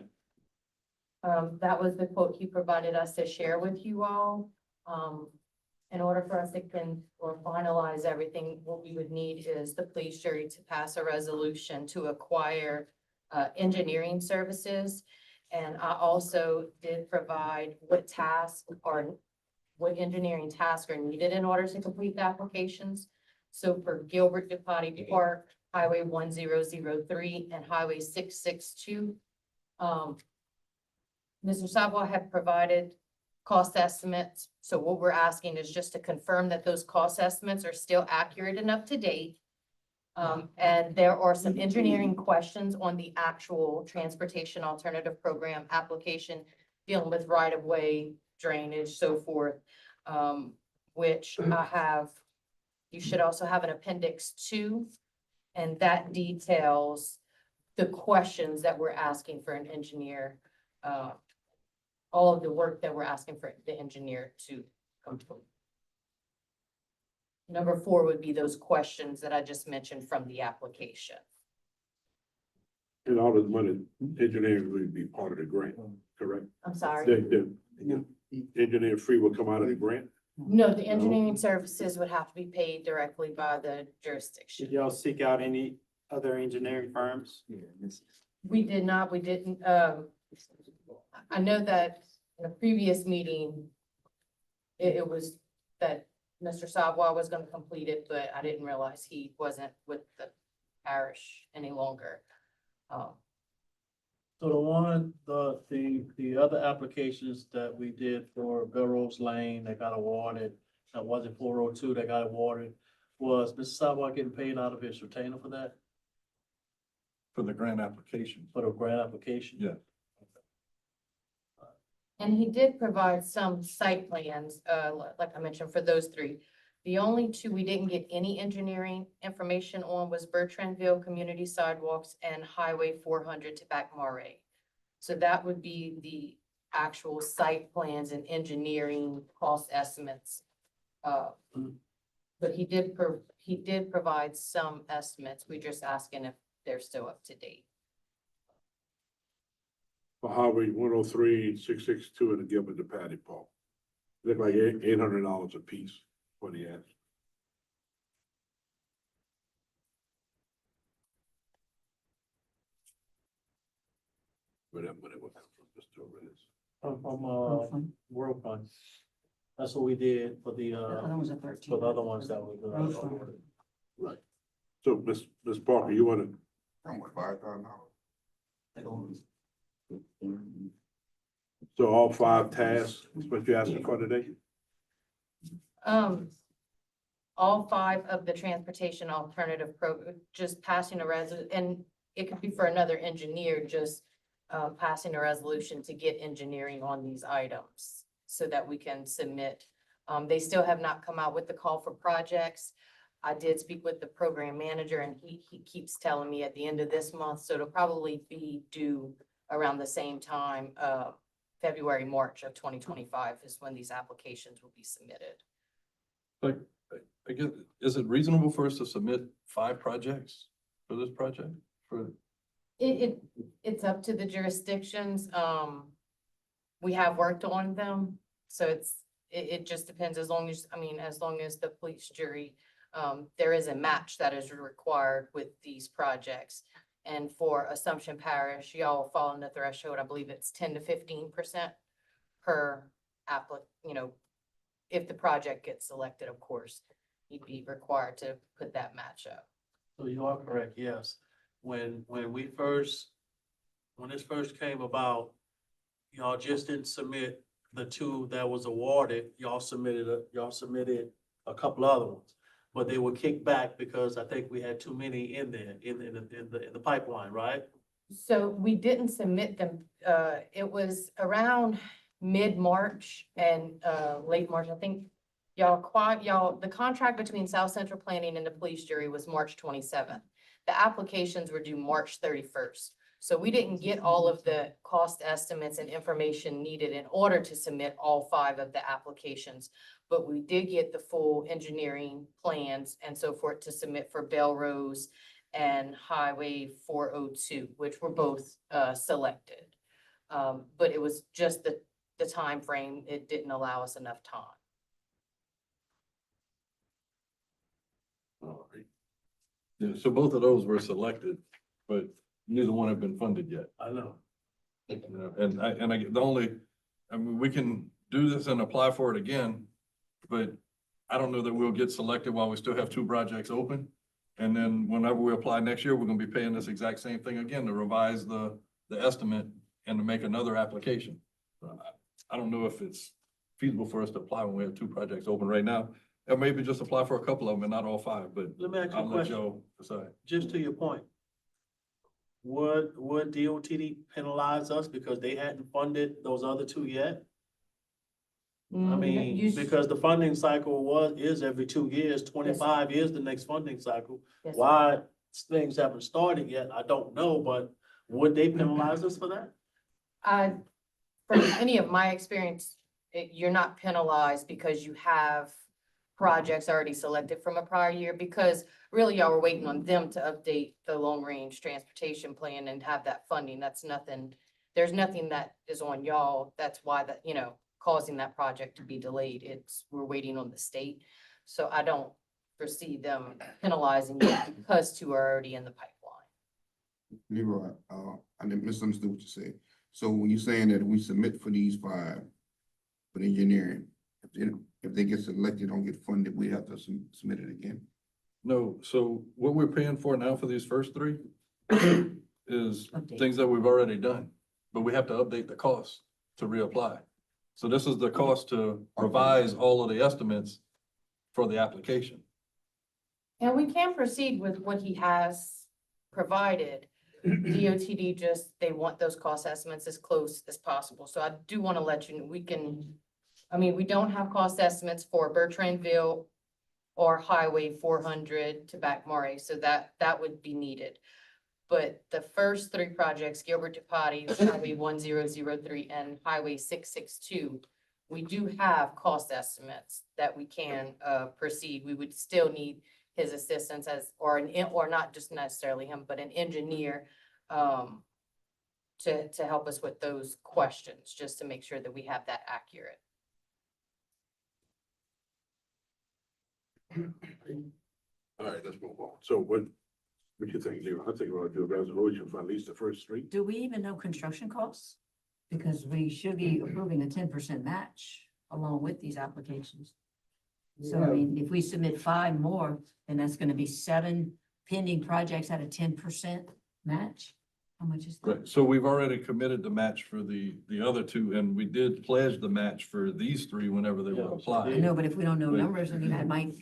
That was the quote he provided us to share with you all. In order for us to finalize everything, what we would need is the police jury to pass a resolution to acquire engineering services. And I also did provide what engineering tasks are needed in order to complete the applications. So for Gilbert Dupaty Park, Highway 1003 and Highway 662, Mr. Savoy had provided cost estimates. So what we're asking is just to confirm that those cost estimates are still accurate and up to date. And there are some engineering questions on the actual Transportation Alternative Program application dealing with right-of-way, drainage, so forth, which you should also have an Appendix 2, and that details the questions that we're asking for an engineer, all of the work that we're asking for the engineer to complete. Number 4 would be those questions that I just mentioned from the application. And all this money, engineering would be part of the grant, correct? I'm sorry. The engineering fee will come out of the grant? No, the engineering services would have to be paid directly by the jurisdiction. Did y'all seek out any other engineering firms? We did not, we didn't, I know that in a previous meeting, it was that Mr. Savoy was gonna complete it, but I didn't realize he wasn't with the parish any longer. So the other applications that we did for Belrose Lane, that got awarded, that wasn't 402 that got awarded. Was Mr. Sidewalk getting paid out of his retainer for that, For the grant application. for the grant application? Yeah. And he did provide some site plans, like I mentioned, for those three. The only two we didn't get any engineering information on was Bertrandville Community Sidewalks and Highway 400 to Back Murray. So that would be the actual site plans and engineering cost estimates. But he did provide some estimates. We're just asking if they're still up to date. For Highway 103, 662, and the Gilbert to Patty Paul. Look like $800 a piece for the ads. Whatever it was from Mr. Reyes. From World Fund. That's what we did for the, The other ones are 13. for the other ones that was. Road fund. Right. So, Ms. Parker, you wanna, Almost $5,000. so all 5 tasks, is what you're asking for today? All 5 of the transportation alternative program, just passing a and it could be for another engineer, just passing a resolution to get engineering on these items so that we can submit. They still have not come out with the call for projects. I did speak with the program manager and he keeps telling me at the end of this month, so it'll probably be due around the same time, February, March of 2025 is when these applications will be submitted. Like, I guess, is it reasonable for us to submit 5 projects for this project? It's up to the jurisdictions. We have worked on them, so it just depends as long as the police jury, there is a match that is required with these projects. And for Assumption Parish, y'all fall in the threshold, I believe it's 10 to 15% per if the project gets selected, of course, you'd be required to put that match up. So you are correct, yes. When this first came about, y'all just didn't submit the 2 that was awarded. Y'all submitted a couple other ones. But they were kicked back because I think we had too many in there, in the pipeline, right? So we didn't submit them. It was around mid-March and late March. I think the contract between South Central Planning and the police jury was March 27th. The applications were due March 31st. So we didn't get all of the cost estimates and information needed in order to submit all 5 of the applications. But we did get the full engineering plans and so forth to submit for Belrose and Highway 402, which were both selected. But it was just the time frame. It didn't allow us enough time. All right. Yeah, so both of those were selected, but neither one have been funded yet. I know. You know, we can do this and apply for it again, but I don't know that we'll get selected while we still have 2 projects open. And then whenever we apply next year, we're gonna be paying this exact same thing again to revise the estimate and to make another application. I don't know if it's feasible for us to apply when we have 2 projects open right now. Or maybe just apply for a couple of them and not all 5, but Let me ask you a I'll let question. y'all decide. Just to your point. Would DOTD penalize us because they hadn't funded those other 2 yet? I mean, because the funding cycle is every 2 years, 25 years the next funding cycle. Yes, sir. Why things haven't started yet, I don't know, but would they penalize us for that? From any of my experience, you're not penalized because you have projects already selected from a prior year, because really y'all were waiting on them to update the long-range transportation plan and have that funding. There's nothing that is on y'all. That's why causing that project to be delayed. We're waiting on the state. So I don't foresee them penalizing you because 2 are already in the pipeline. Leroy, I didn't misunderstood what you said. So when you're saying that we submit for these 5, for the engineering, if they get selected, don't get funded, we have to submit it again? No, so what we're paying for now for these first 3 is Update. things that we've already done, but we have to update the cost to reapply. So this is the cost to revise all of the estimates for the application. And we can proceed with what he has provided. DOTD just, they want those cost estimates as close as possible. So I do want to let you know, we don't have cost estimates for Bertrandville or Highway 400 to Back Murray, so that would be needed. But the first three projects, Gilbert to Potty, Highway 1003 and Highway 662, we do have cost estimates that we can proceed. We would still need his assistance or not just necessarily him, but an engineer to help us with those questions, just to make sure that we have that accurate. All right, let's move on. So what you think, Leroy? I think we ought to do a resolution for at least the first three. Do we even know construction costs? Because we should be approving a 10% match along with these applications. So I mean, if we submit 5 more, then that's gonna be 7 pending projects at a 10% match. How much is that? Right, so we've already committed the match for the other 2, and we did pledge the match for these 3 whenever they were I applied. know, but if we don't know But- numbers, I mean, I might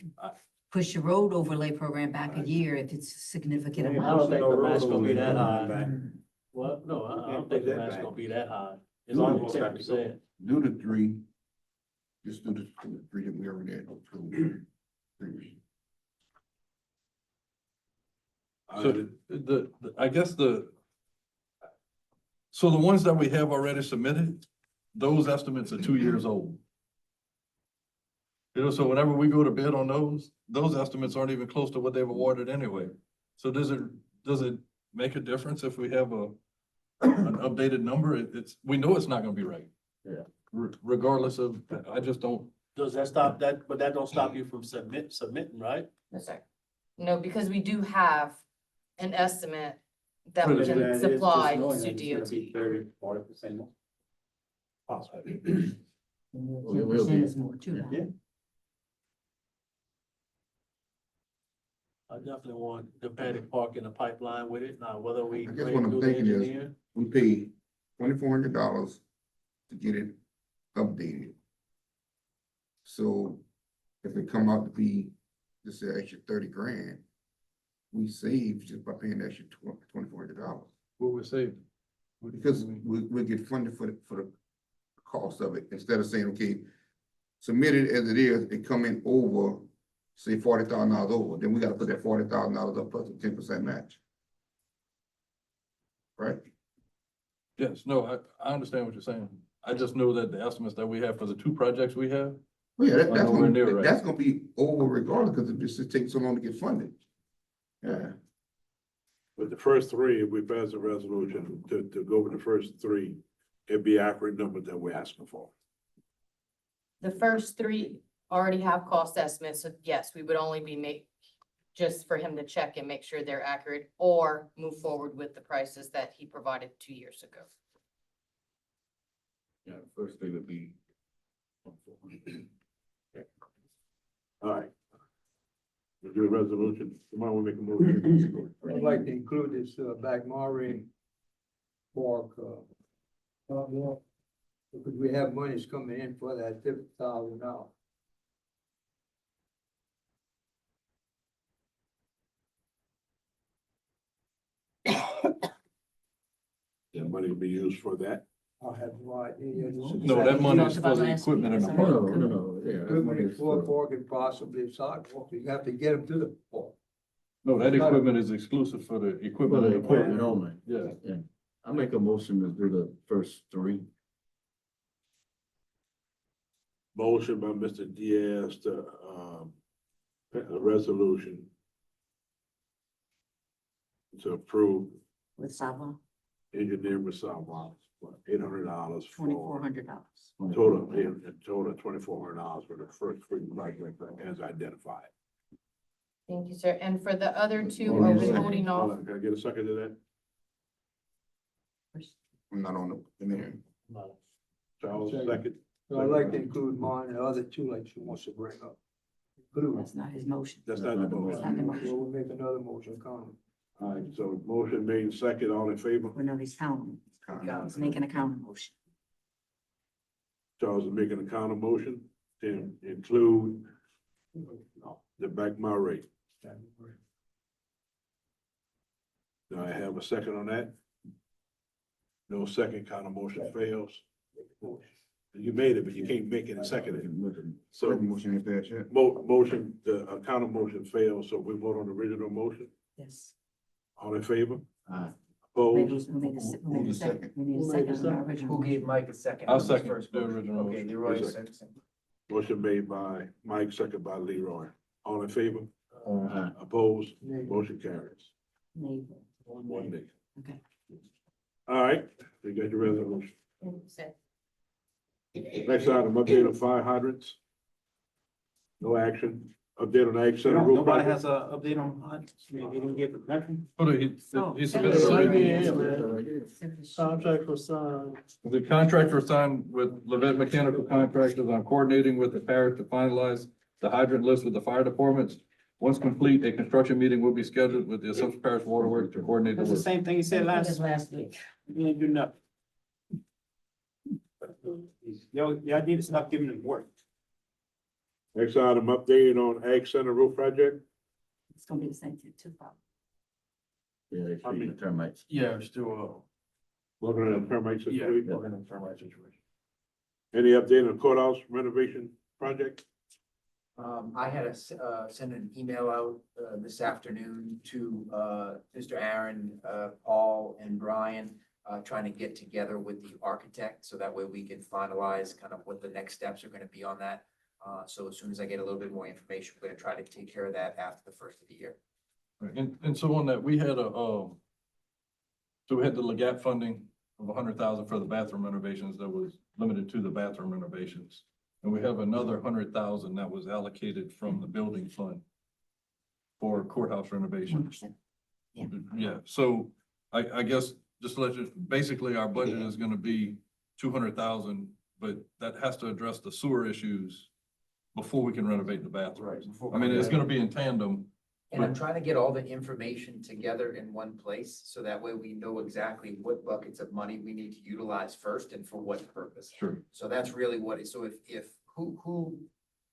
push the road overlay program back a year if it's a significant I amount. don't think the match gonna be that high. Back. Well, no, I Can't don't put think the that match back. gonna be that high. It's No, only it's 10%. Do the 3. Just do the 3 that we already had. So I guess so the ones that we have already submitted, those estimates are 2 years old. So whenever we go to bid on those estimates aren't even close to what they've awarded anyway. So does it make a difference if we have an updated number? We know it's not gonna be right. Yeah. Regardless of, I just don't. Does that stop that, but that don't stop you from submitting, right? Yes, sir. No, because we do have an estimate that we Right, can supply to DOT. 30-40% more. Possibly. 10% is more too. Yeah. I definitely want the paddock park in the pipeline with it. Now, whether we I guess break what I'm through the thinking is- engineer. We paid $2,400 to get it updated. So if it come out to be, just say extra 30 grand, we save just by paying the extra $2,400. What we say? Because we get funded for the cost of it, instead of saying, okay, submit it as it is, it come in over, say $40,000 over, then we gotta put that $40,000 up plus a 10% match. Right? Yes, no, I understand what you're saying. I just know that the estimates that we have for the 2 projects we have, Well, yeah, that's nowhere near gonna, right. that's gonna be over regardless, because it just takes so long to get funded. Yeah, But the first 3, if we pass a resolution to go with the first 3, it'd be accurate number that we're asking for. The first 3 already have cost estimates, so yes, we would only be just for him to check and make sure they're accurate or move forward with the prices that he provided 2 years ago. Yeah, first 3 would be. All right. We'll do a resolution. Tomorrow we'll make a motion. I'd like to include this, Back Murray Park, because we have monies coming in for that $50,000. That money will be used for that. I have no idea. no, that money is for the Last week, equipment and the that's park. all. Yeah. that's Equipment money for for- park and possibly sidewalk, you have to get them to the park. No, that equipment is exclusive for the For equipment the and the park. equipment only. Yeah. Yeah. I make a motion to do the first 3. Motion by Mr. Diaz to, a resolution to approve With Sava, engineer Masal for $800 for $2,400. total $2,400 for the first 3 projects as identified. Thank you, sir. And for the other 2, Hold are on a we second. holding Hold off? on, can I get a second to that? I'm not on the minute. No. Charles, Second. second. So I'd like to include mine and the other 2 like she wants to bring up. Include. That's not his motion. That's not the That's motion. not the motion. We'll make another motion comment. All right, so motion made second, all in favor? Well, no, he's counting. He's making a counter motion. Charles is making a counter motion to include The back my rate. Do I have a second on that? No second, kind of motion fails. You made it, but you can't make it and second it. So Motion ain't passed yet. motion, the counter motion fails, so we vote on the original motion. Yes. All in favor? Aye. Opposed? We need a se- we need a Who's the second. We need a Who made second the on the second? original. Who gave Mike a second? I'll on his second first the motion? original Okay, motion. Leroy Yes, second. Motion made by Mike, second by Leroy. All in favor? Aye. Opposed? Motion carries. Neighbor. One day. Okay. All right, you got your resolution. So, Next item, update on fire hydrants. No action. Update on Ag Center roof Nobody project. has a update on, he didn't get the nothing? Hold on, Oh, he send submitted it. already. Yeah, man. Contract was signed. The contractor signed with Levette Mechanical Contractors on coordinating with the parish to finalize the hydrant list with the fire departments. Once complete, a construction meeting will be scheduled with the Assumption Parish Water Works to coordinate the That's the work. same thing he said last, Last week. he didn't do nothing. Y'all need to stop giving him work. Next item, update on Ag Center roof project. It's gonna be the same thing too, probably. Yeah, they treat the termites. Yeah, we're still, Working on the termite yeah, situation. we're in a termite situation. Any update on courthouse renovation project? I had send an email out, this afternoon to, Mr. Aaron, Paul and Brian, trying to get together with the architect, so that way we can finalize kind of what the next steps are gonna be on that. So as soon as I get a little bit more information, we're gonna try to take care of that after the first of the year. And so on that, we had so we had the Legat funding of 100,000 for the bathroom renovations that was limited to the bathroom renovations. And we have another 100,000 that was allocated from the building fund for courthouse renovations. 1%. Yeah. Yeah, so I guess just to let you, basically our budget is gonna be 200,000, but that has to address the sewer issues before we can renovate the bathrooms. I mean, it's gonna be in tandem. And I'm trying to get all the information together in one place, so that way we know exactly what buckets of money we need to utilize first and for what purpose. Sure. So that's really what is, so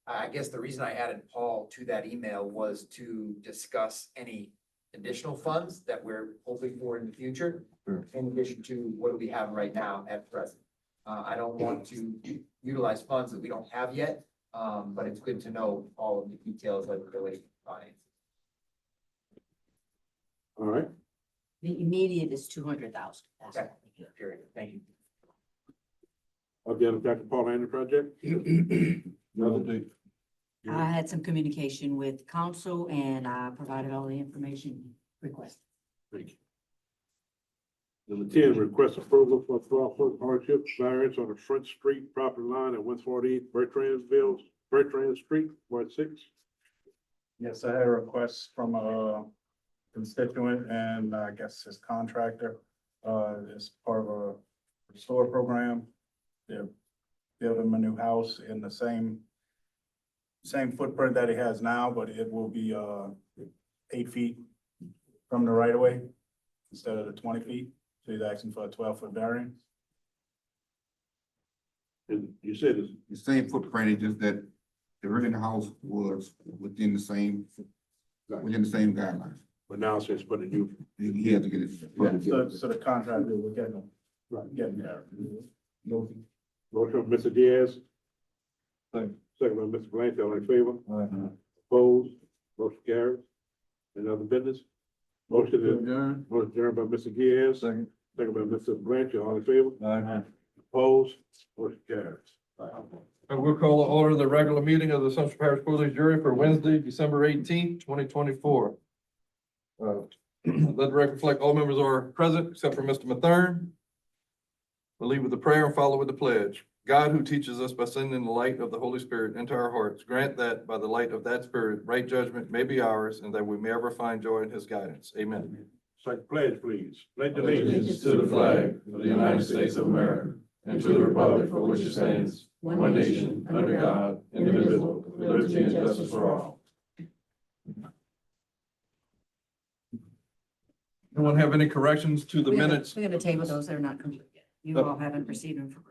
I guess the reason I added Paul to that email was to discuss any additional funds that we're hoping for in the future. Sure. In addition to what do we have right now at present. I don't want to utilize funds that we don't have yet, but it's good to know all of the details like related to finance. All right, The immediate is 200,000. Okay, period. Thank you. update on Dr. Paul Andrew project. Another date. I had some communication with council and I provided all the information requested. Thank you. Number 10, request approval for 12-foot hardship variance on the Front Street property line at 148 Bertrand Street, Ward 6. Yes, I had a request from a constituent and I guess his contractor, as part of a restore program. They're building him a new house in the same footprint that he has now, but it will be, 8 feet from the right of way instead of the 20 feet. So he's asking for a 12-foot variance. And you said it's, The same footprint, it's just that the original house was within the same guidelines. but now since putting new. He had to get it. So the contractor will get him, there. Motion from Mr. Diaz, Second. second by Mr. Blanchard, all in favor? Aye. Opposed? Motion carries. Another business? Motion to Adjourn. motion adjourned by Mr. Diaz, Second. second by Mr. Blanchard, all in favor? Aye. Opposed? Motion carries. We'll call to order the regular meeting of the Assumption Parish Police Jury for Wednesday, December 18th, 2024. Let the record reflect all members are present except for Mr. Mathern. We'll lead with the prayer and follow with the pledge. God, who teaches us by sending the light of the Holy Spirit into our hearts, grant that by the light of that Spirit, right judgment may be ours and that we may ever find joy in his guidance. Amen. Second pledge, please. Pledge Allegiance to the flag of the United States of America and to the republic for which it stands, one nation, under God, indivisible, with liberty and justice for all. Anyone have any corrections to the minutes? We're gonna table those that are not complete yet. You all haven't received them for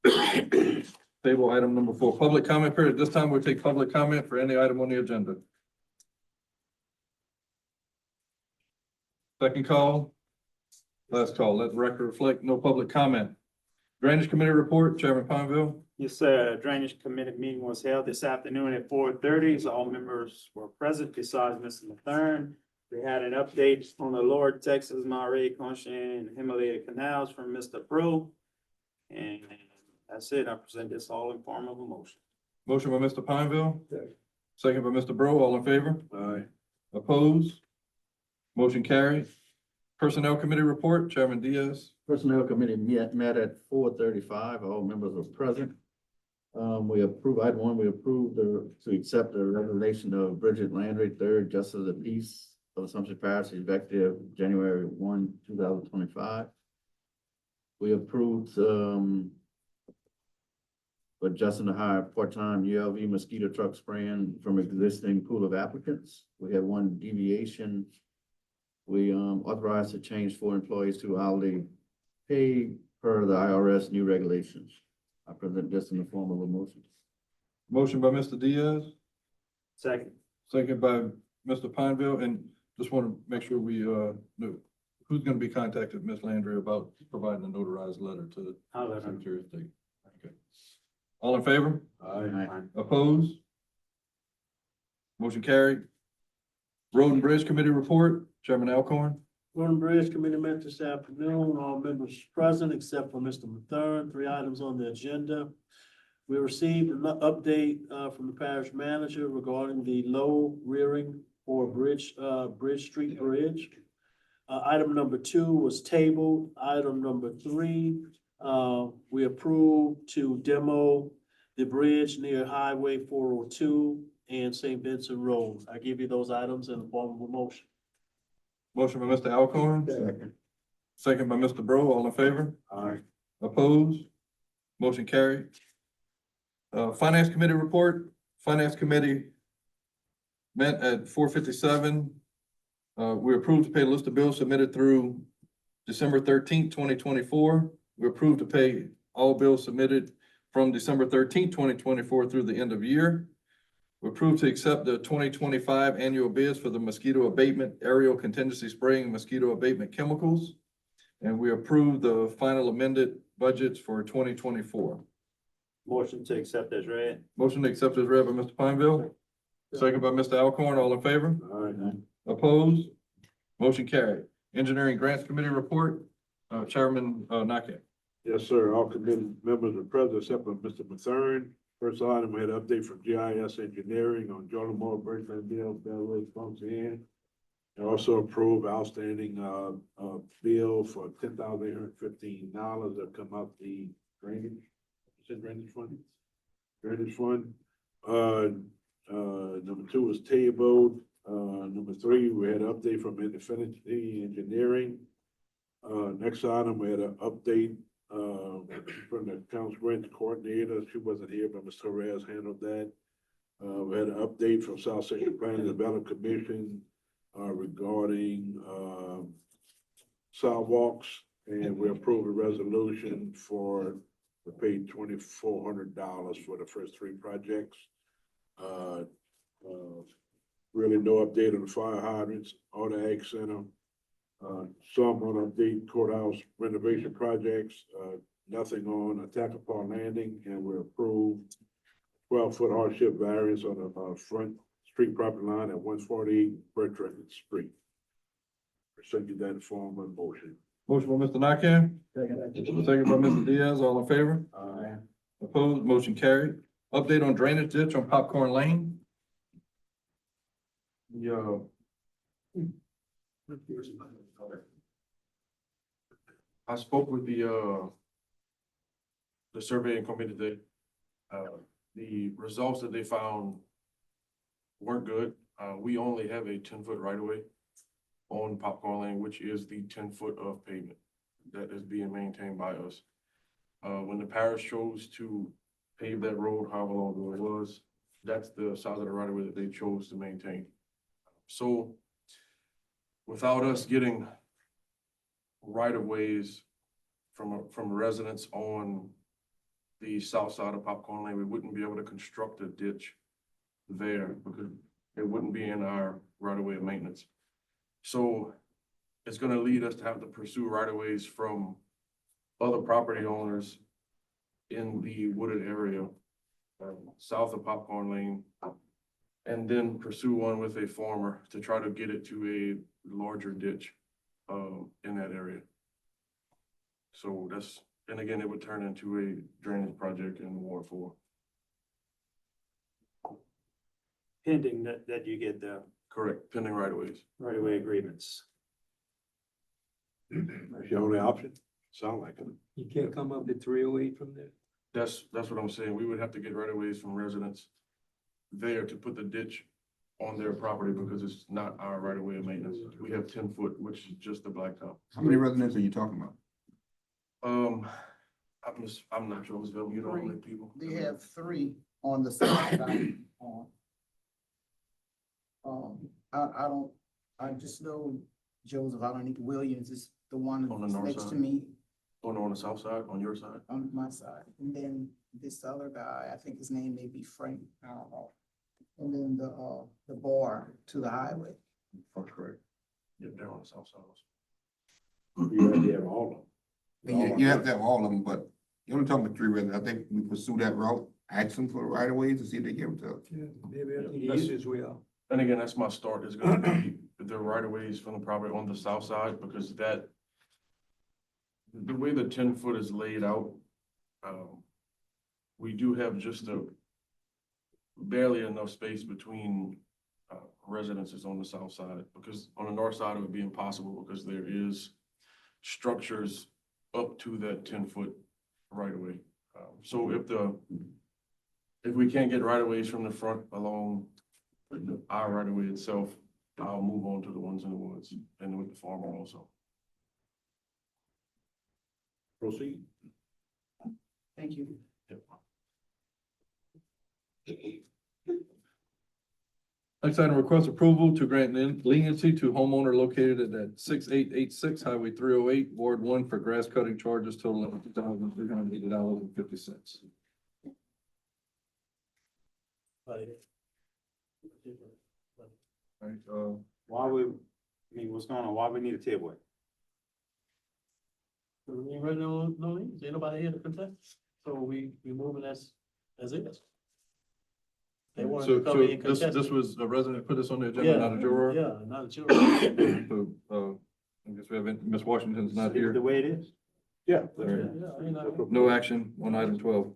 review. Table item number 4, public comment period. This time we'll take public comment for any item on the agenda. Second call, last call. Let the record reflect no public comment. Drainage Committee report, Chairman Pineville. Yes, sir. Drainage Committee meeting was held this afternoon at 4:30. So all members were present besides Mr. Mathern. We had an update on the Lower Texas, Monterey, Conscian, and Himalaya canals from Mr. Brew. And that's it. I present this all in form of a motion. Motion by Mr. Pineville. Second by Mr. Bro. All in favor? Aye. Opposed? Motion carried. Personnel Committee report, Chairman Diaz. Personnel Committee met at 4:35. All members were present. We approved, item 1, we approved to accept the resignation of Bridget Landry, 3rd Justice of the Peace of Assumption Parish, effective January 1, 2025. We approved, for Justin to hire part-time ULV mosquito truck spraying from existing pool of applicants. We had 1 deviation. We authorized to change 4 employees to hourly pay per the IRS new regulations. I present this in the form of a motion. Motion by Mr. Diaz, Second. second by Mr. Pineville, and just want to make sure we know who's going to be contacted, Ms. Landry, about providing a notarized letter to the I'll let her. Secretary of State. Okay. All in favor? Aye. Opposed? Motion carried. Road and Bridge Committee report, Chairman Alcorn. Road and Bridge Committee met this afternoon, all members present except for Mr. Mathern, 3 items on the agenda. We received an update from the parish manager regarding the low rearing for Bridge Street Bridge. Item number 2 was tabled. Item number 3, we approved to demo the bridge near Highway 402 and St. Vincent Road. I give you those items in the form of a motion. Motion by Mr. Alcorn. Second. Second by Mr. Bro. All in favor? Aye. Opposed? Motion carried. Finance Committee report. Finance Committee met at 4:57. We approved to pay a list of bills submitted through December 13th, 2024. We approved to pay all bills submitted from December 13th, 2024 through the end of year. We approved to accept the 2025 annual bids for the mosquito abatement, aerial contingency spraying, and mosquito abatement chemicals. And we approved the final amended budgets for 2024. Motion to accept as read. Motion to accept as read by Mr. Pineville. Second by Mr. Alcorn. All in favor? Aye. Opposed? Motion carried. Engineering Grants Committee report, Chairman Nakam. Yes, sir. All committee members are present except for Mr. Mathern. First item, we had an update from GIS Engineering on Jordan Moore, Bridgeland, Bill, Bellwood, Funks Inn. And also approve outstanding, bill for $10,815 that come out the drainage. Is it drainage fund? Drainage fund. Number 2 was tabled. Number 3, we had an update from Infinity Engineering. Next item, we had an update from the accounts grant coordinator. She wasn't here, but Mr. Torres handled that. We had an update from South Central Planning and Development Commission regarding sidewalks, and we approved a resolution for to pay $2,400 for the first 3 projects. Really no update on the fire hydrants or the ag center. Some on update courthouse renovation projects, nothing on Attakapaw Landing, and we approved 12-foot hardship variance on the front street property line at 148 Bertrand Street. Send you that in form of motion. Motion by Mr. Nakam. Second by Mr. Diaz. All in favor? Aye. Opposed? Motion carried. Update on drainage ditch on Popcorn Lane. Yeah. I spoke with the surveying company today. The results that they found weren't good. We only have a 10-foot right of way on Popcorn Lane, which is the 10-foot of pavement that is being maintained by us. When the parish chose to pave that road, however long ago it was, that's the size of the right of way that they chose to maintain. So without us getting right of ways from residents on the south side of Popcorn Lane, we wouldn't be able to construct a ditch there because it wouldn't be in our right of way of maintenance. So it's gonna lead us to have to pursue right of ways from other property owners in the wooded area, south of Popcorn Lane, and then pursue one with a farmer to try to get it to a larger ditch, in that area. So that's, and again, it would turn into a drainage project in Ward 4. Pending that you get the Correct, pending right of ways. right-of-way agreements. That's the only option, sound like it. You can't come up to 308 from there? That's what I'm saying. We would have to get right of ways from residents there to put the ditch on their property because it's not our right of way of maintenance. We have 10 foot, which is just the blacktop. How many residents are you talking about? I'm not Jonesville, you don't know people. They have 3 on the south side. I just know Joseph, I don't need Williams is the one On the that's north next to side? me On the south side, on your side? on my side. And then this other guy, I think his name may be Frank, I don't know. And then the bar to the highway. Oh, correct. Yeah, they're on the south side. You have to have all of them. You have to have all of them, but you're only talking about 3 residents. I think we pursue that route, ask them for the right of ways to see if they give them to us. Yeah, maybe I think That's- he is as well. And again, that's my start, is gonna be the right of ways from the property on the south side, because that, the way the 10 foot is laid out, we do have just barely enough space between residences on the south side, because on the north side it would be impossible because there is structures up to that 10 foot right of way. So if we can't get right of ways from the front along our right of way itself, I'll move on to the ones in the woods and with the farmer also. Proceed. Thank you. Next item, request approval to grant leniency to homeowner located at 6886 Highway 308, Ward 1 for grass cutting charges totaling $2,380.50. Right, Why what's going on? Why we need a table it? We ain't ready no leads, ain't nobody here to contest, so we moving as is. They wanted So, to come in and contest. this was a resident put this on the agenda, not a juror? Yeah, not a juror. So, I guess we have, Ms. Washington's not here. The way it is. Yeah. No action on item 12.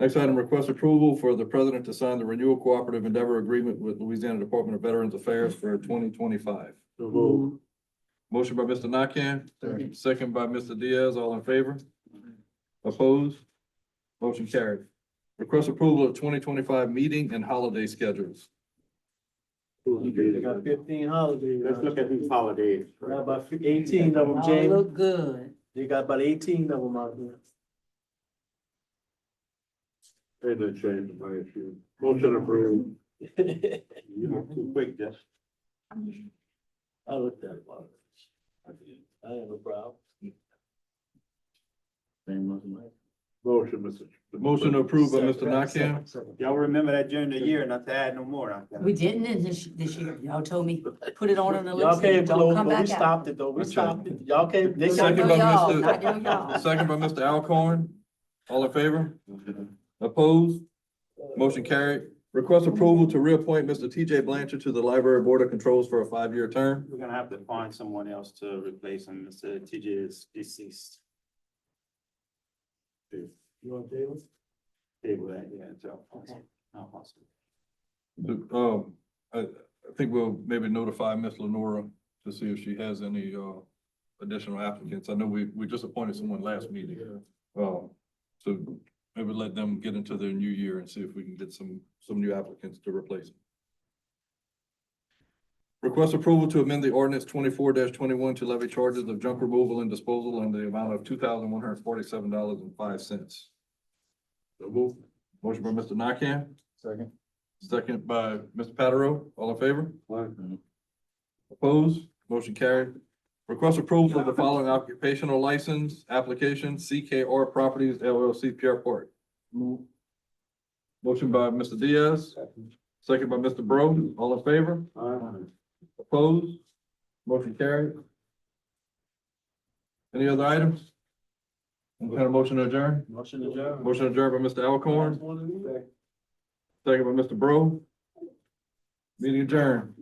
Next item, request approval for the president to sign the renewal cooperative endeavor agreement with Louisiana Department of Veterans Affairs for 2025. So move. Motion by Mr. Nakam, second by Mr. Diaz, all in favor? Opposed? Motion carried. Request approval of 2025 meeting and holiday schedules. They got 15 holidays. Let's look at these holidays. Got about 18 of them, All James. look good. They got about 18 of them out there. And then change the last year. Motion approved. You're too quick, Jeff. I looked at it. I did. I have a problem. Same motion, right? Motion, Mr. Motion approved by Mr. Nakam, Y'all remember that during the year, not to add no more. We didn't in this year. Y'all told me, put it on the Y'all list. came and close, Don't come but we back out. stopped it though. We Okay. stopped it. Y'all came, they Second came. by y'all, Mr. not them y'all. second by Mr. Alcorn, all in favor? Opposed? Motion carried. Request approval to reappoint Mr. TJ Blanchard to the Library Board of Controls for a 5-year term. We're gonna have to find someone else to replace him. Mr. TJ is deceased. You want Taylor? Table that, yeah, so. Okay. Not possible. I think we'll maybe notify Ms. Lenora to see if she has any, additional applicants. I know we just appointed someone last meeting. So maybe let them get into their new year and see if we can get some new applicants to replace them. Request approval to amend the ordinance 24-21 to levy charges of junk removal and disposal in the amount of $2,147.05. So move. Motion by Mr. Nakam, Second. second by Mr. Patero. All in favor? Aye. Opposed? Motion carried. Request approval of the following occupational license application, CKR Properties LLC, Pierre Park. Motion by Mr. Diaz, second by Mr. Bro, all in favor? Opposed? Motion carried. Any other items? Any kind of motion to adjourn? Motion adjourned. Motion adjourned by Mr. Alcorn, second by Mr. Bro. Meeting adjourned.